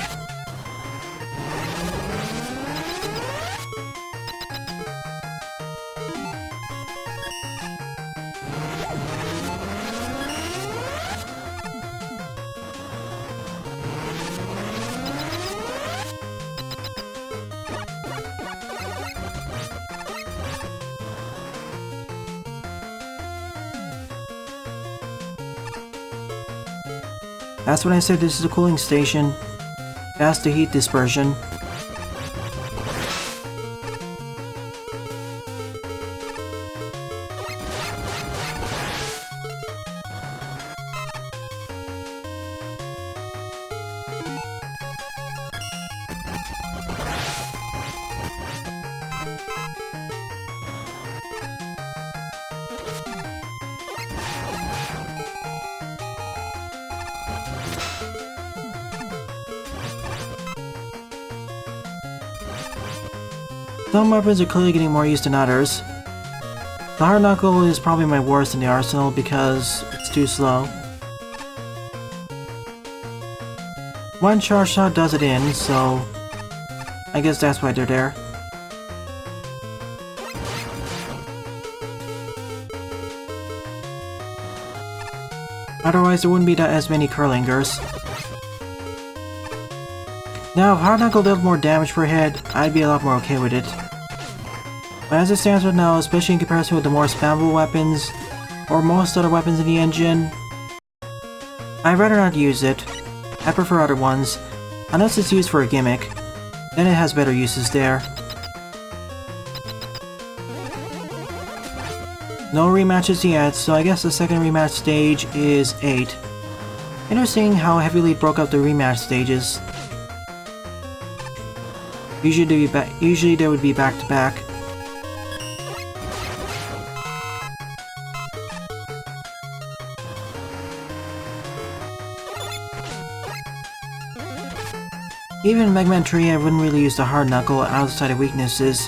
That's when I said this is a cooling station. That's the heat dispersion. Some weapons are clearly getting more used than others. The hard knuckle is probably my worst in the arsenal because it's too slow. One charge shot does it in, so I guess that's why they're there. Otherwise there wouldn't be as many curlingers. Now, if hard knuckle dealt more damage per hit, I'd be a lot more okay with it. But as it stands right now, especially in comparison with the more spammable weapons, or most other weapons in the engine, I'd rather not use it. I prefer other ones, unless it's used for a gimmick. Then it has better uses there. No rematches yet, so I guess the second rematch stage is 8. Interesting how heavily it broke up the rematch stages. Usually they would be back to back. Even in Mega Man 3, I wouldn't really use the hard knuckle outside of weaknesses.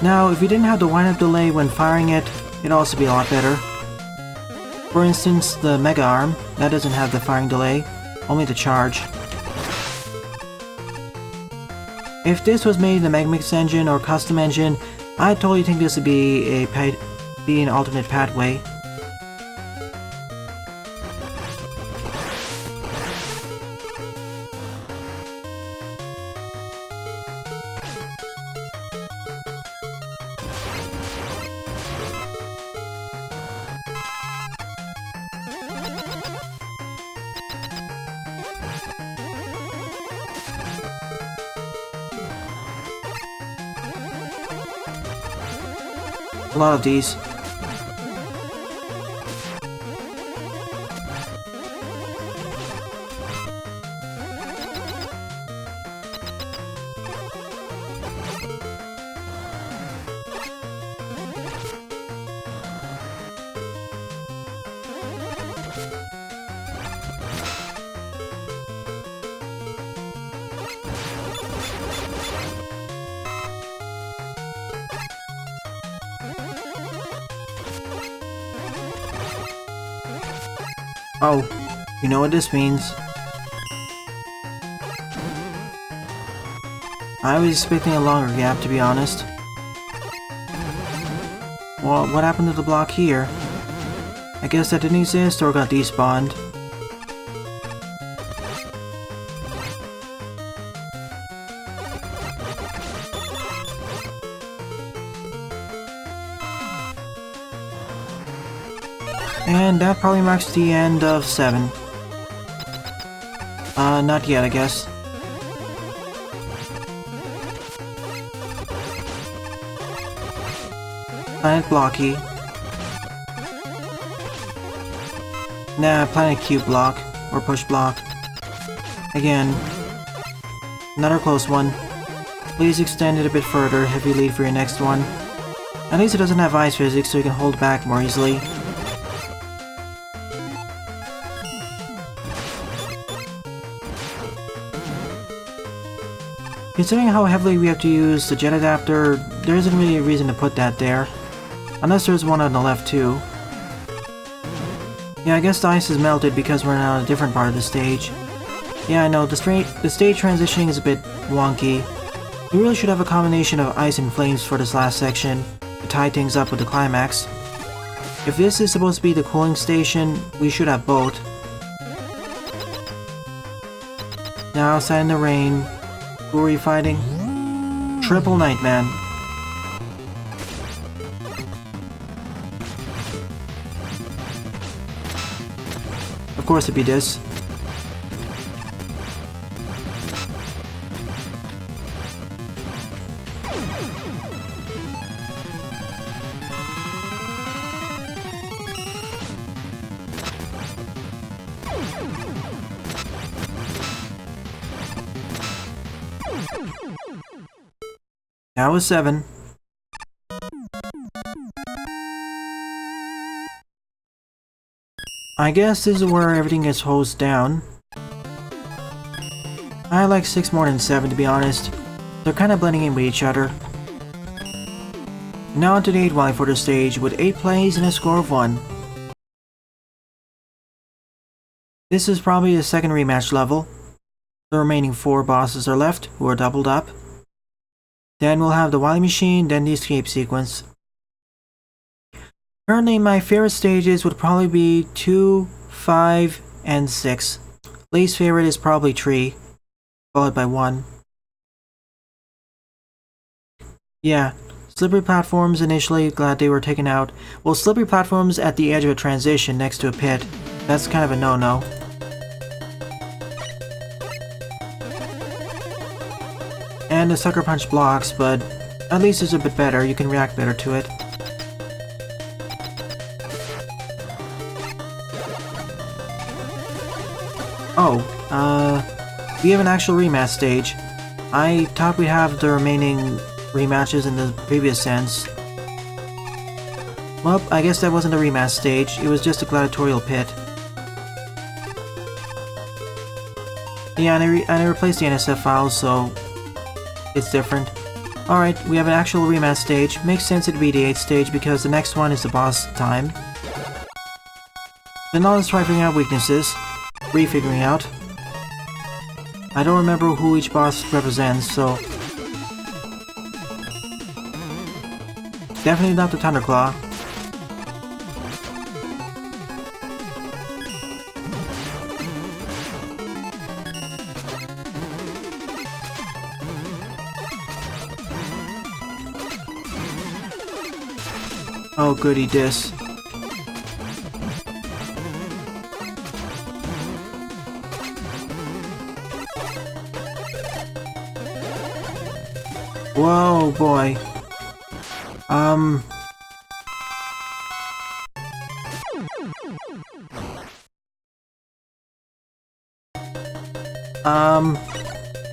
Now, if you didn't have the wind-up delay when firing it, it'd also be a lot better. For instance, the Mega Arm, that doesn't have the firing delay, only the charge. If this was made in the Mega Mix engine or custom engine, I totally think this would be an alternate pathway. A lot of these. Oh, you know what this means. I was expecting a longer gap, to be honest. Well, what happened to the block here? I guess that didn't exist or got despawned. And that probably marks the end of 7. Not yet, I guess. Planet Blocky. Nah, Planet Cube Block, or Push Block. Again, another close one. Please extend it a bit further if you leave for your next one. At least it doesn't have ice physics, so you can hold back more easily. Considering how heavily we have to use the jet adapter, there isn't really a reason to put that there. Unless there's one on the left too. Yeah, I guess the ice is melted because we're now in a different part of the stage. Yeah, I know, the stage transitioning is a bit wonky. We really should have a combination of ice and flames for this last section to tie things up with the climax. If this is supposed to be the cooling station, we should have both. Now outside in the rain, who are we fighting? Triple Nightman. Of course it'd be this. That was 7. I guess this is where everything gets hosed down. I like 6 more than 7, to be honest. They're kind of blending in with each other. Now onto the 8 Wily for the stage with 8 plays and a score of 1. This is probably the second rematch level. The remaining 4 bosses are left, who are doubled up. Then we'll have the Wily Machine, then the escape sequence. Currently, my favorite stages would probably be 2, 5, and 6. Least favorite is probably 3, followed by 1. Yeah, slippery platforms initially, glad they were taken out. Well, slippery platforms at the edge of a transition next to a pit, that's kind of a no-no. And the Sucker Punch blocks, but at least it's a bit better, you can react better to it. Oh, we have an actual rematch stage. I thought we'd have the remaining rematches in the previous sense. Well, I guess that wasn't a rematch stage, it was just a gladiatorial pit. Yeah, and I replaced the NSF files, so it's different. Alright, we have an actual rematch stage. Makes sense it'd be the 8th stage because the next one is the boss time. Then now let's try figuring out weaknesses. Refiguring out. I don't remember who each boss represents, so... Definitely not the Thunderclaw. Oh goody dis. Whoa, boy.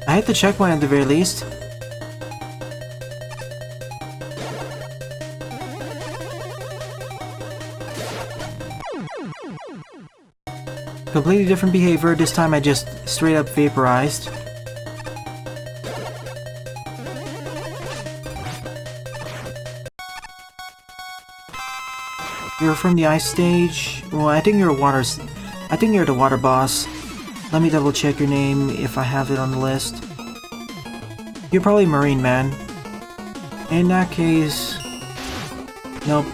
I hit the checkpoint at the very least. Completely different behavior, this time I just straight up vaporized. You're from the ice stage? Well, I think you're the water boss. Let me double check your name if I have it on the list. You're probably Marine Man. In that case... Nope.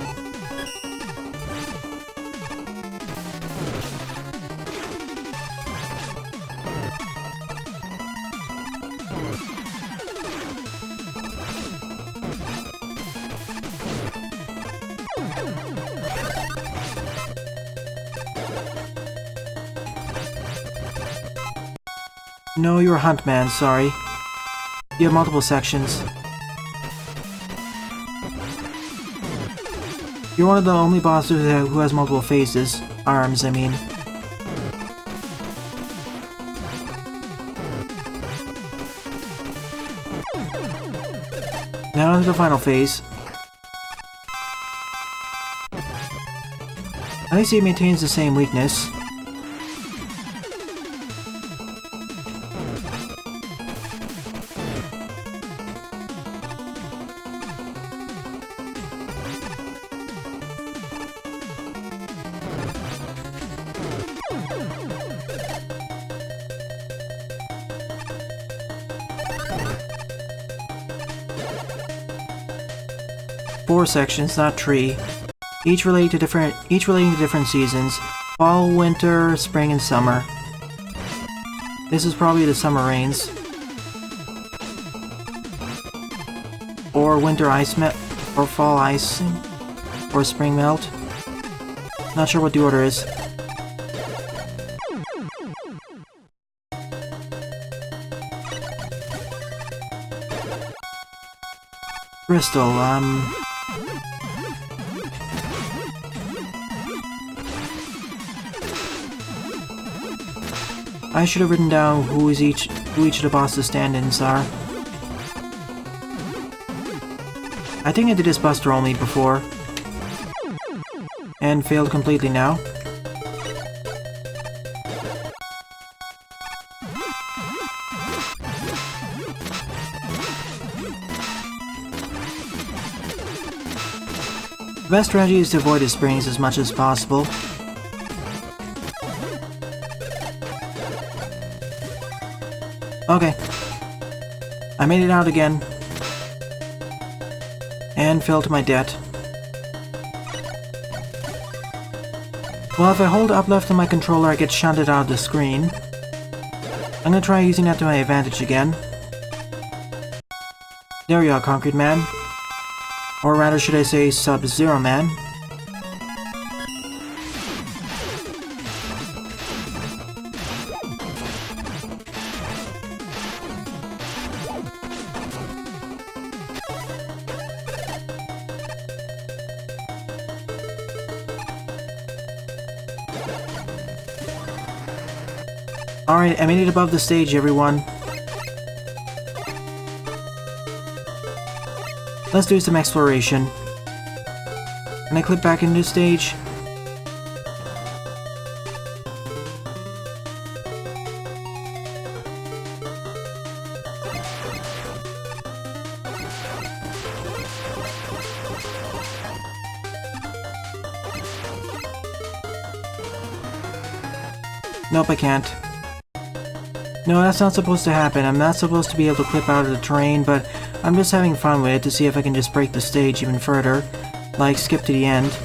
No, you're a Huntman, sorry. You have multiple sections. You're one of the only bosses who has multiple phases. Arms, I mean. Now to the final phase. At least he maintains the same weakness. Four sections, not three. Each relating to different seasons. Fall, winter, spring, and summer. This is probably the summer rains. Or winter ice melt, or fall icing, or spring melt. Not sure what the order is. Crystal, I should have written down who each of the bosses' stand-ins are. I think I did this buster only before. And failed completely now. The best strategy is to avoid the springs as much as possible. Okay. I made it out again. And fell to my death. Well, if I hold up left on my controller, I get shunted out of the screen. I'm gonna try using that to my advantage again. There you are, Concrete Man. Or rather, should I say Sub-Zero Man. Alright, I made it above the stage, everyone. Let's do some exploration. Can I clip back into the stage? Nope, I can't. No, that's not supposed to happen. I'm not supposed to be able to clip out of the train, but I'm just having fun with it to see if I can just break the stage even further. Like, skip to the end.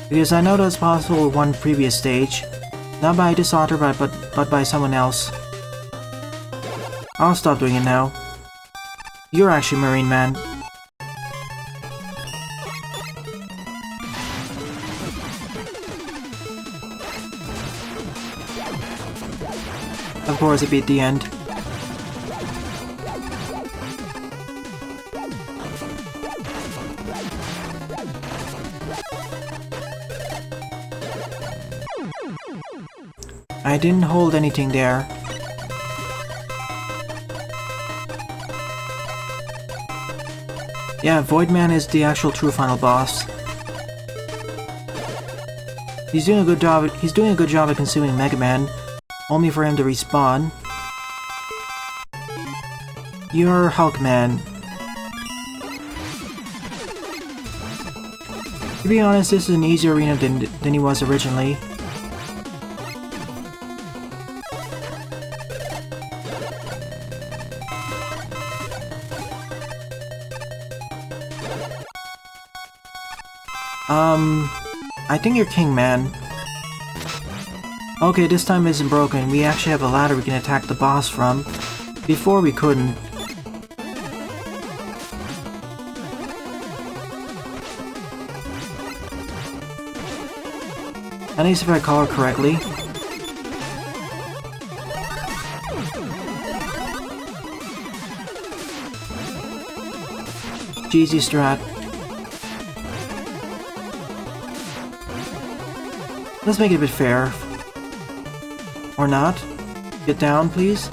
Because I know that's possible with one previous stage. Not by this author, but by someone else. I'll stop doing it now. You're actually Marine Man. Of course, it beat the end. I didn't hold anything there. Yeah, Voidman is the actual true final boss. He's doing a good job at consuming Mega Man, only for him to respawn. You're Hulk Man. To be honest, this is an easier arena than he was originally. I think you're King Man. Okay, this time isn't broken. We actually have a ladder we can attack the boss from. Before we couldn't. At least if I recall it correctly. GG strat. Let's make it a bit fair. Or not. Get down, please.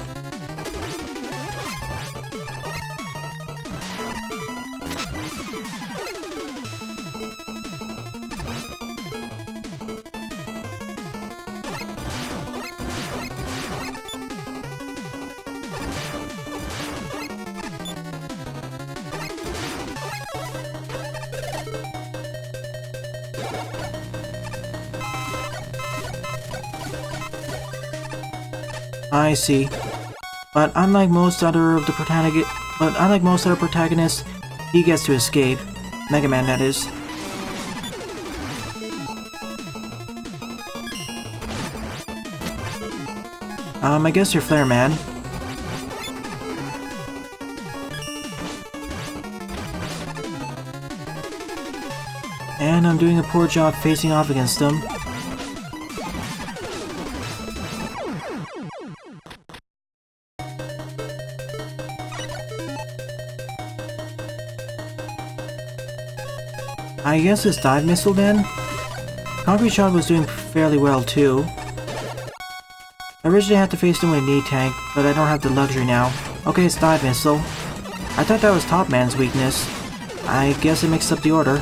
I see. But unlike most other protagonists, he gets to escape. Mega Man, that is. I guess you're Flare Man. And I'm doing a poor job facing off against them. I guess it's Dive Missile then? Concrete Shot was doing fairly well too. I originally had to face them with a knee tank, but I don't have the luxury now. Okay, it's Dive Missile. I thought that was Top Man's weakness. I guess it mixed up the order.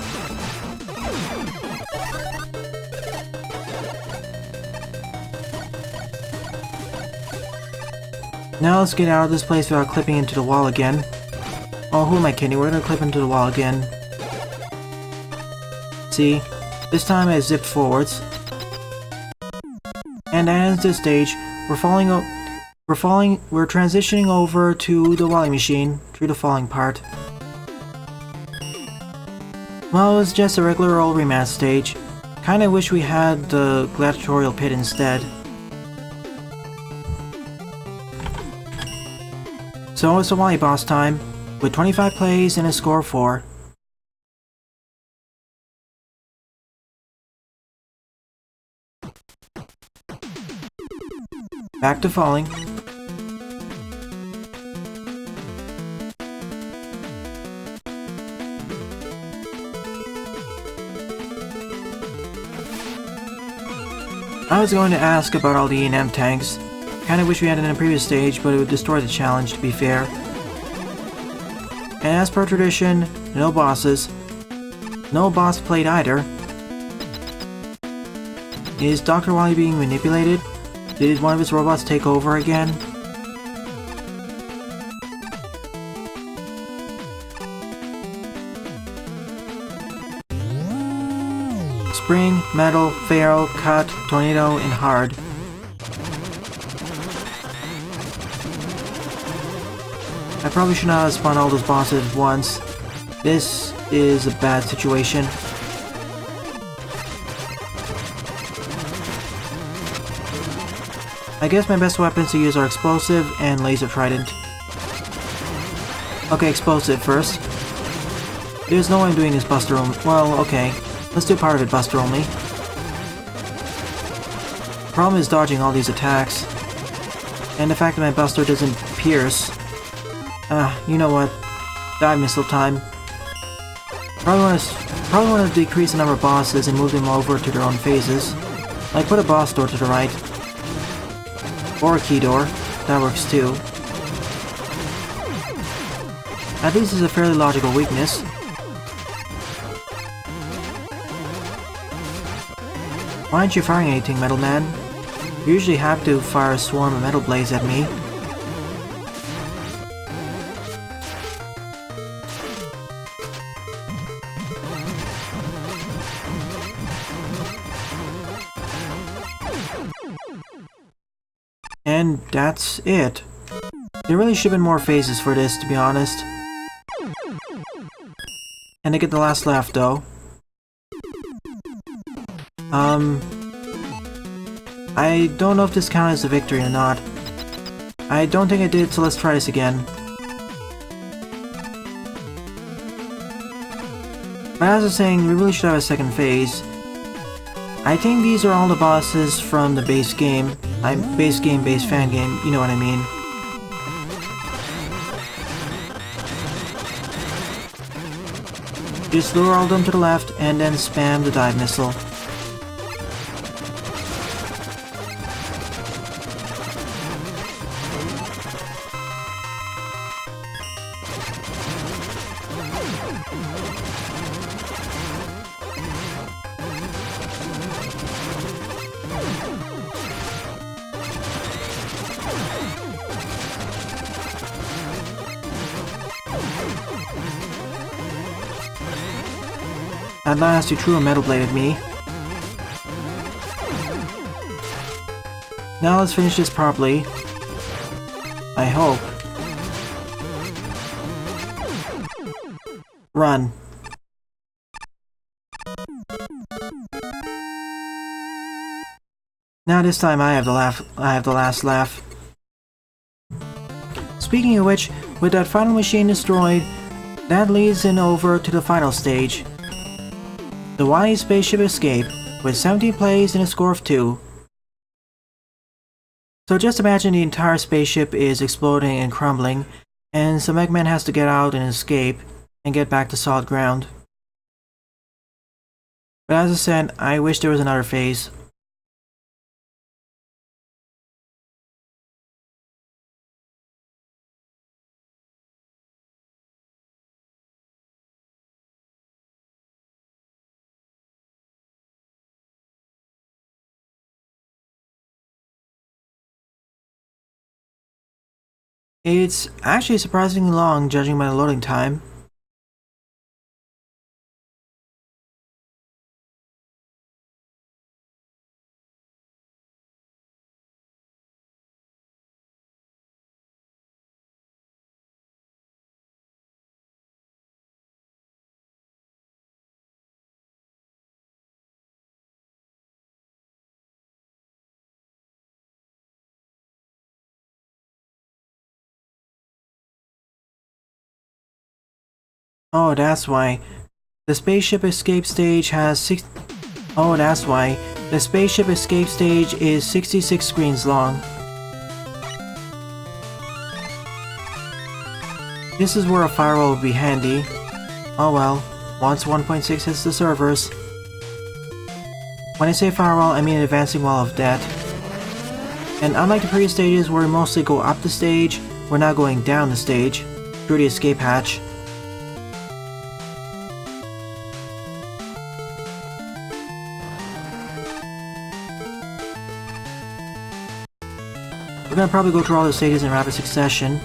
Now let's get out of this place without clipping into the wall again. Oh, who am I kidding? We're gonna clip into the wall again. See? This time I zipped forwards. And that ends this stage. We're transitioning over to the Wily machine through the falling part. Well, it was just a regular old rematch stage. Kinda wish we had the gladiatorial pit instead. So it's the Wily boss time, with 25 plays and a score of 4. Back to falling. I was going to ask about all the E&M tanks. Kinda wish we had it in a previous stage, but it would destroy the challenge, to be fair. And as per tradition, no bosses. No boss played either. Is Dr. Wily being manipulated? Did one of his robots take over again? Spring, Metal, Ferro, Cut, Tornado, and Hard. probably should not have spawned all those bosses at once. This is a bad situation. I guess my best weapons to use are explosive and laser trident. Okay, explosive first. There's no way I'm doing this buster only. Well, okay. Let's do part of it buster only. Problem is dodging all these attacks. And the fact that my buster doesn't pierce. You know what? Dive missile time. Probably want to decrease the number of bosses and move them over to their own phases. Like put a boss door to the right. Or a key door. That works too. At least it's a fairly logical weakness. Why aren't you firing anything, Metal Man? You usually have to fire a swarm of metal blades at me. And that's it. There really should have been more phases for this, to be honest. And I get the last laugh, though. I don't know if this counts as a victory or not. I don't think I did, so let's try this again. But as I was saying, we really should have a second phase. I think these are all the bosses from the base game. Base fan game, you know what I mean. Just lure all of them to the left and then spam the dive missile. At last, he threw a metal blade at me. Now let's finish this properly. I hope. Run. Now this time I have the last laugh. Speaking of which, with that final machine destroyed, that leads in over to the final stage. The Wily Space Ship escape, with 17 plays and a score of 2. So just imagine the entire spaceship is exploding and crumbling, and so Mega Man has to get out and escape, and get back to solid ground. But as I said, I wish there was another phase. It's actually surprisingly long, judging by the loading time. Oh, that's why. The spaceship escape stage has Oh, that's why. The spaceship escape stage is 66 screens long. This is where a firewall would be handy. Oh well, once 1.6 hits the servers. When I say firewall, I mean an advancing wall of death. And unlike the previous stages where we mostly go up the stage, we're now going down the stage, through the escape hatch. We're gonna probably go through all the stages in rapid succession.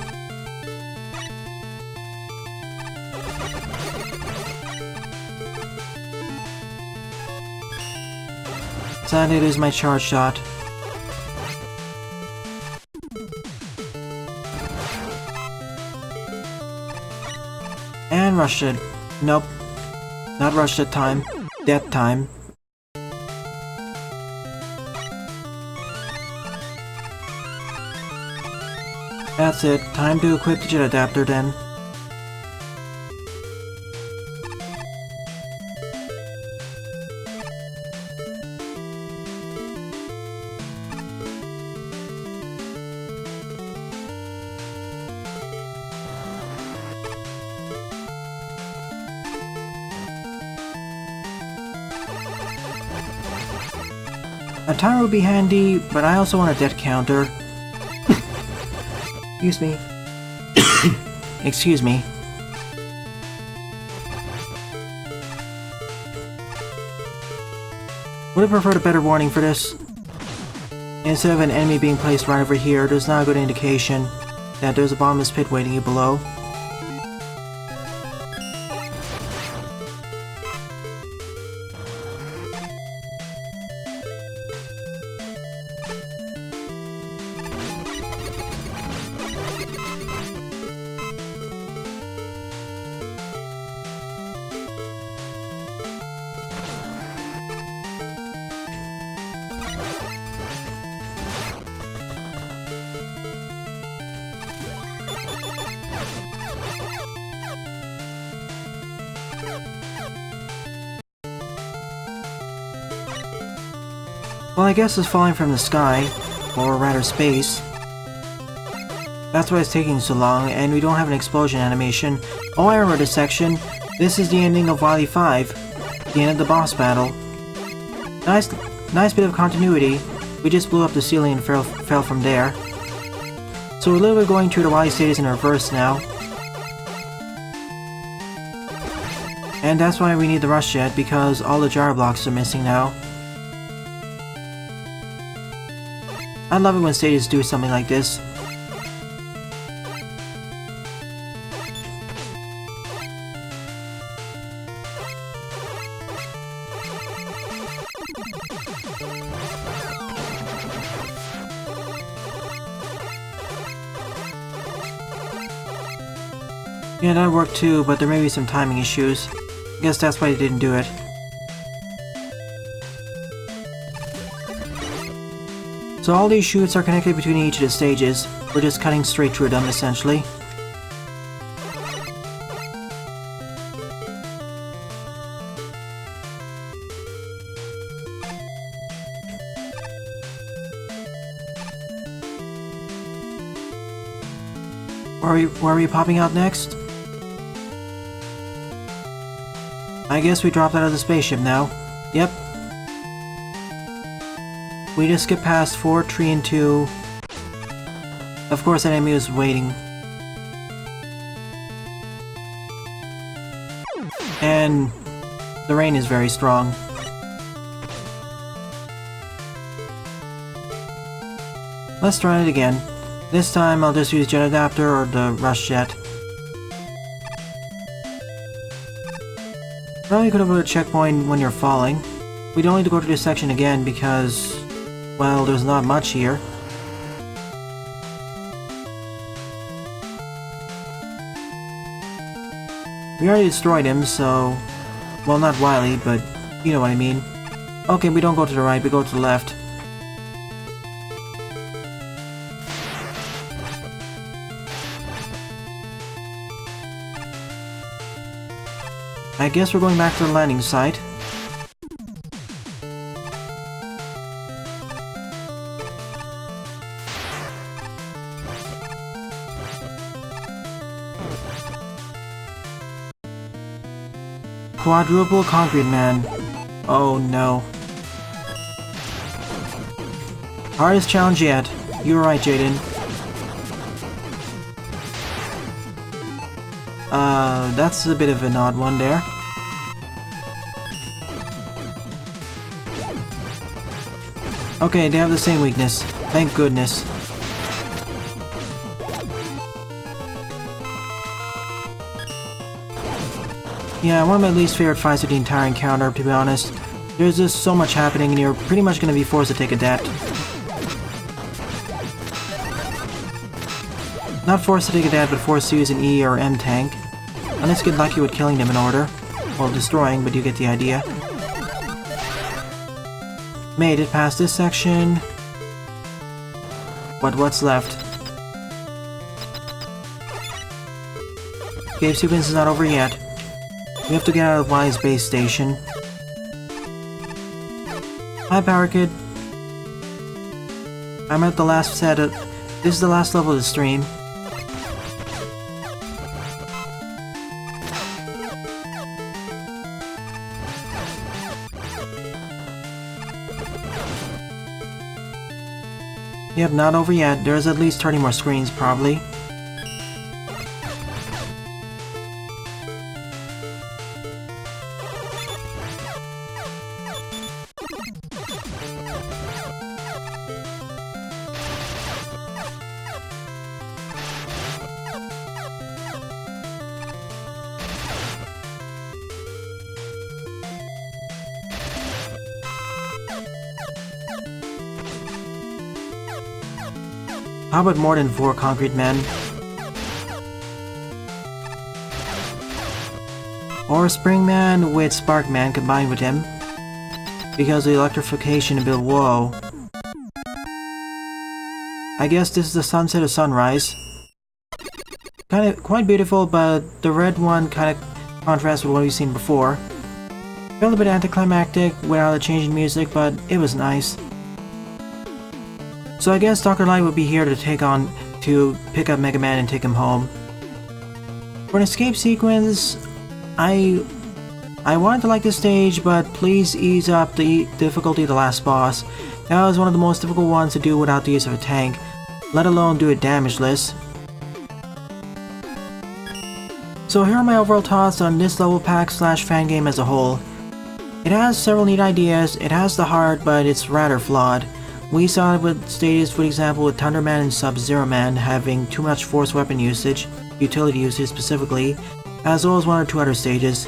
Sadly, it is my charge shot. And rush it. Nope. Not rush that time. That time. That's it. Time to equip the jet adapter then. A timer would be handy, but I also want a debt counter. Excuse me. Excuse me. Would have preferred a better warning for this. Instead of an enemy being placed right over here, there's not a good indication that there's a bottomless pit waiting you below. Well, I guess it's falling from the sky, or rather space. That's why it's taking so long, and we don't have an explosion animation. Oh, I remember this section. This is the ending of Wily 5, the end of the boss battle. Nice bit of continuity. We just blew up the ceiling and fell from there. So we're literally going through the Wily stages in reverse now. And that's why we need the rush jet, because all the gyro blocks are missing now. I love it when stages do something like this. Yeah, that worked too, but there may be some timing issues. I guess that's why they didn't do it. So all these chutes are connected between each of the stages. We're just cutting straight through them, essentially. Where are we popping out next? I guess we dropped out of the spaceship now. Yep. We just skip past 4, 3, and 2. Of course, that enemy was waiting. And the rain is very strong. Let's try it again. This time I'll just use jet adapter or the rush jet. Probably could have put a checkpoint when you're falling. We don't need to go to this section again because, well, there's not much here. We already destroyed him, so... well, not Wily, but you know what I mean. Okay, we don't go to the right, we go to the left. I guess we're going back to the landing site. Quadruple Concrete Man. Oh no. Hardest challenge yet. You were right, Jaden. That's a bit of an odd one there. Okay, they have the same weakness. Thank goodness. Yeah, one of my least favorite fights with the entire encounter, to be honest. There's just so much happening and you're pretty much going to be forced to take a debt. Not forced to take a debt, but forced to use an E or M tank. Unless you get lucky with killing them in order. Well, destroying, but you get the idea. Made it past this section. But what's left? Escape sequence is not over yet. We have to get out of Wily Space Station. Hi, Power Kid. I'm at the last set of... This is the last level of the stream. Yep, not over yet. There's at least 30 more screens, probably. How about more than 4 concrete men? Or Spring Man with Spark Man combined with him. Because of the electrification a bit. Whoa. I guess this is the sunset or sunrise. Quite beautiful, but the red one kind of contrasts with what we've seen before. Felt a bit anticlimactic without the change in music, but it was nice. So I guess Dr. Light would be here to pick up Mega Man and take him home. For an escape sequence, I wanted to like this stage, but please ease up the difficulty of the last boss. That was one of the most difficult ones to do without the use of a tank, let alone do it damageless. So here are my overall thoughts on this level pack / fangame as a whole. It has several neat ideas, it has the heart, but it's rather flawed. We saw it with stages, for example, with Thunderman and Sub-Zero Man having too much force weapon usage, utility usage specifically, as well as 1 or 2 other stages.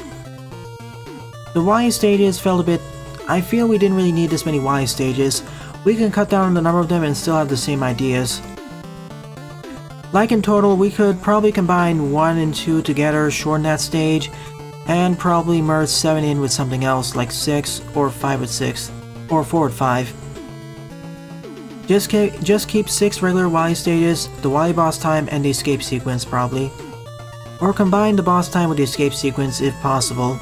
The Y stages felt a bit... I feel we didn't really need this many Y stages. We can cut down on the number of them and still have the same ideas. Like in total, we could probably combine 1 and 2 together, shorten that stage, and probably merge 7 in with something else like 6, or 5 with 6, or 4 with 5. Just keep 6 regular Wily stages, the Wily boss time, and the escape sequence probably. Or combine the boss time with the escape sequence if possible.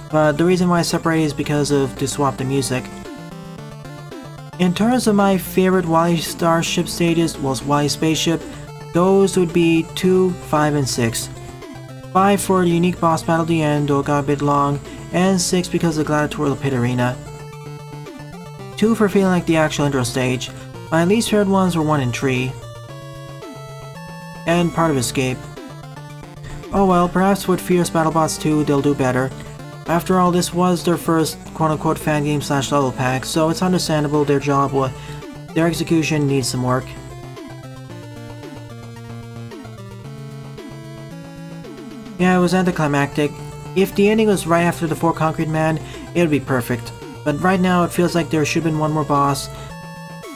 But the reason why I separated is because of to swap the music. In terms of my favorite Wily Starship stages, Wily Space Ship, those would be 2, 5, and 6. 5 for the unique boss battle at the end, though it got a bit long, and 6 because of the Gladiatorial Pit Arena. 2 for feeling like the actual intro stage. My least favorite ones were 1 and 3. And part of Escape. Oh well, perhaps with Fierce Battle Bots 2 they'll do better. After all, this was their first quote-unquote fangame / level pack, so it's understandable their execution needs some work. Yeah, it was anticlimactic. If the ending was right after the 4 Concrete Man, it would be perfect. But right now, it feels like there should have been 1 more boss,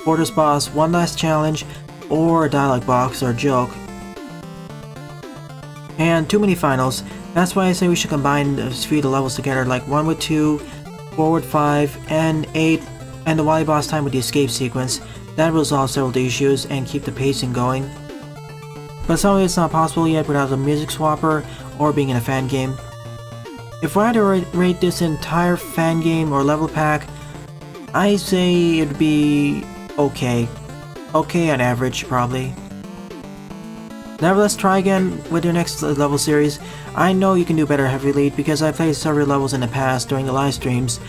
Borders boss, 1 last challenge, or a dialogue box or a joke. And too many finals. That's why I say we should combine a few of the levels together, like 1 with 2, 4 with 5, and 8, and the Wily boss time with the escape sequence. That will resolve several issues and keep the pacing going. But some of it's not possible yet without a music swapper or being in a fan game. If I had to rate this entire fan game or level pack, I'd say it'd be okay. Okay on average, probably. Nevertheless, try again with your next level series. I know you can do better, Heavy Lead, because I played several levels in the past during the live streams.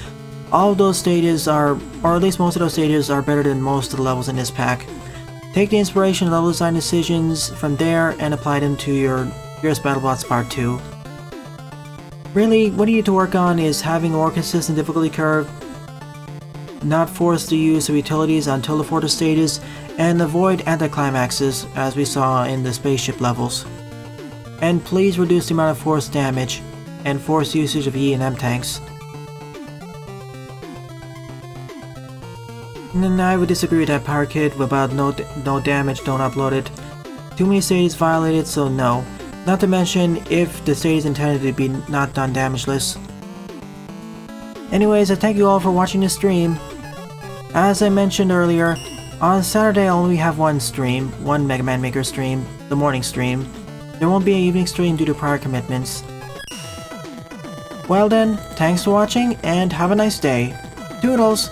All of those stages are, or at least most of those stages are better than most of the levels in this pack. Take the inspiration and level design decisions from there and apply them to your Fierce Battle Bots Part 2. Really, what you need to work on is having a more consistent difficulty curve, not force the use of utilities until the further stages, and avoid anticlimaxes as we saw in the spaceship levels. And please reduce the amount of force damage and force usage of E and M tanks. And I would disagree with that Power Kid about no damage, don't upload it. Too many stages violated, so no. Not to mention if the state is intended to be not done damageless. Anyways, I thank you all for watching the stream. As I mentioned earlier, on Saturday I only have one stream, one Mega Man Maker stream, the morning stream. There won't be an evening stream due to prior commitments. Well then, thanks for watching and have a nice day. Toodles!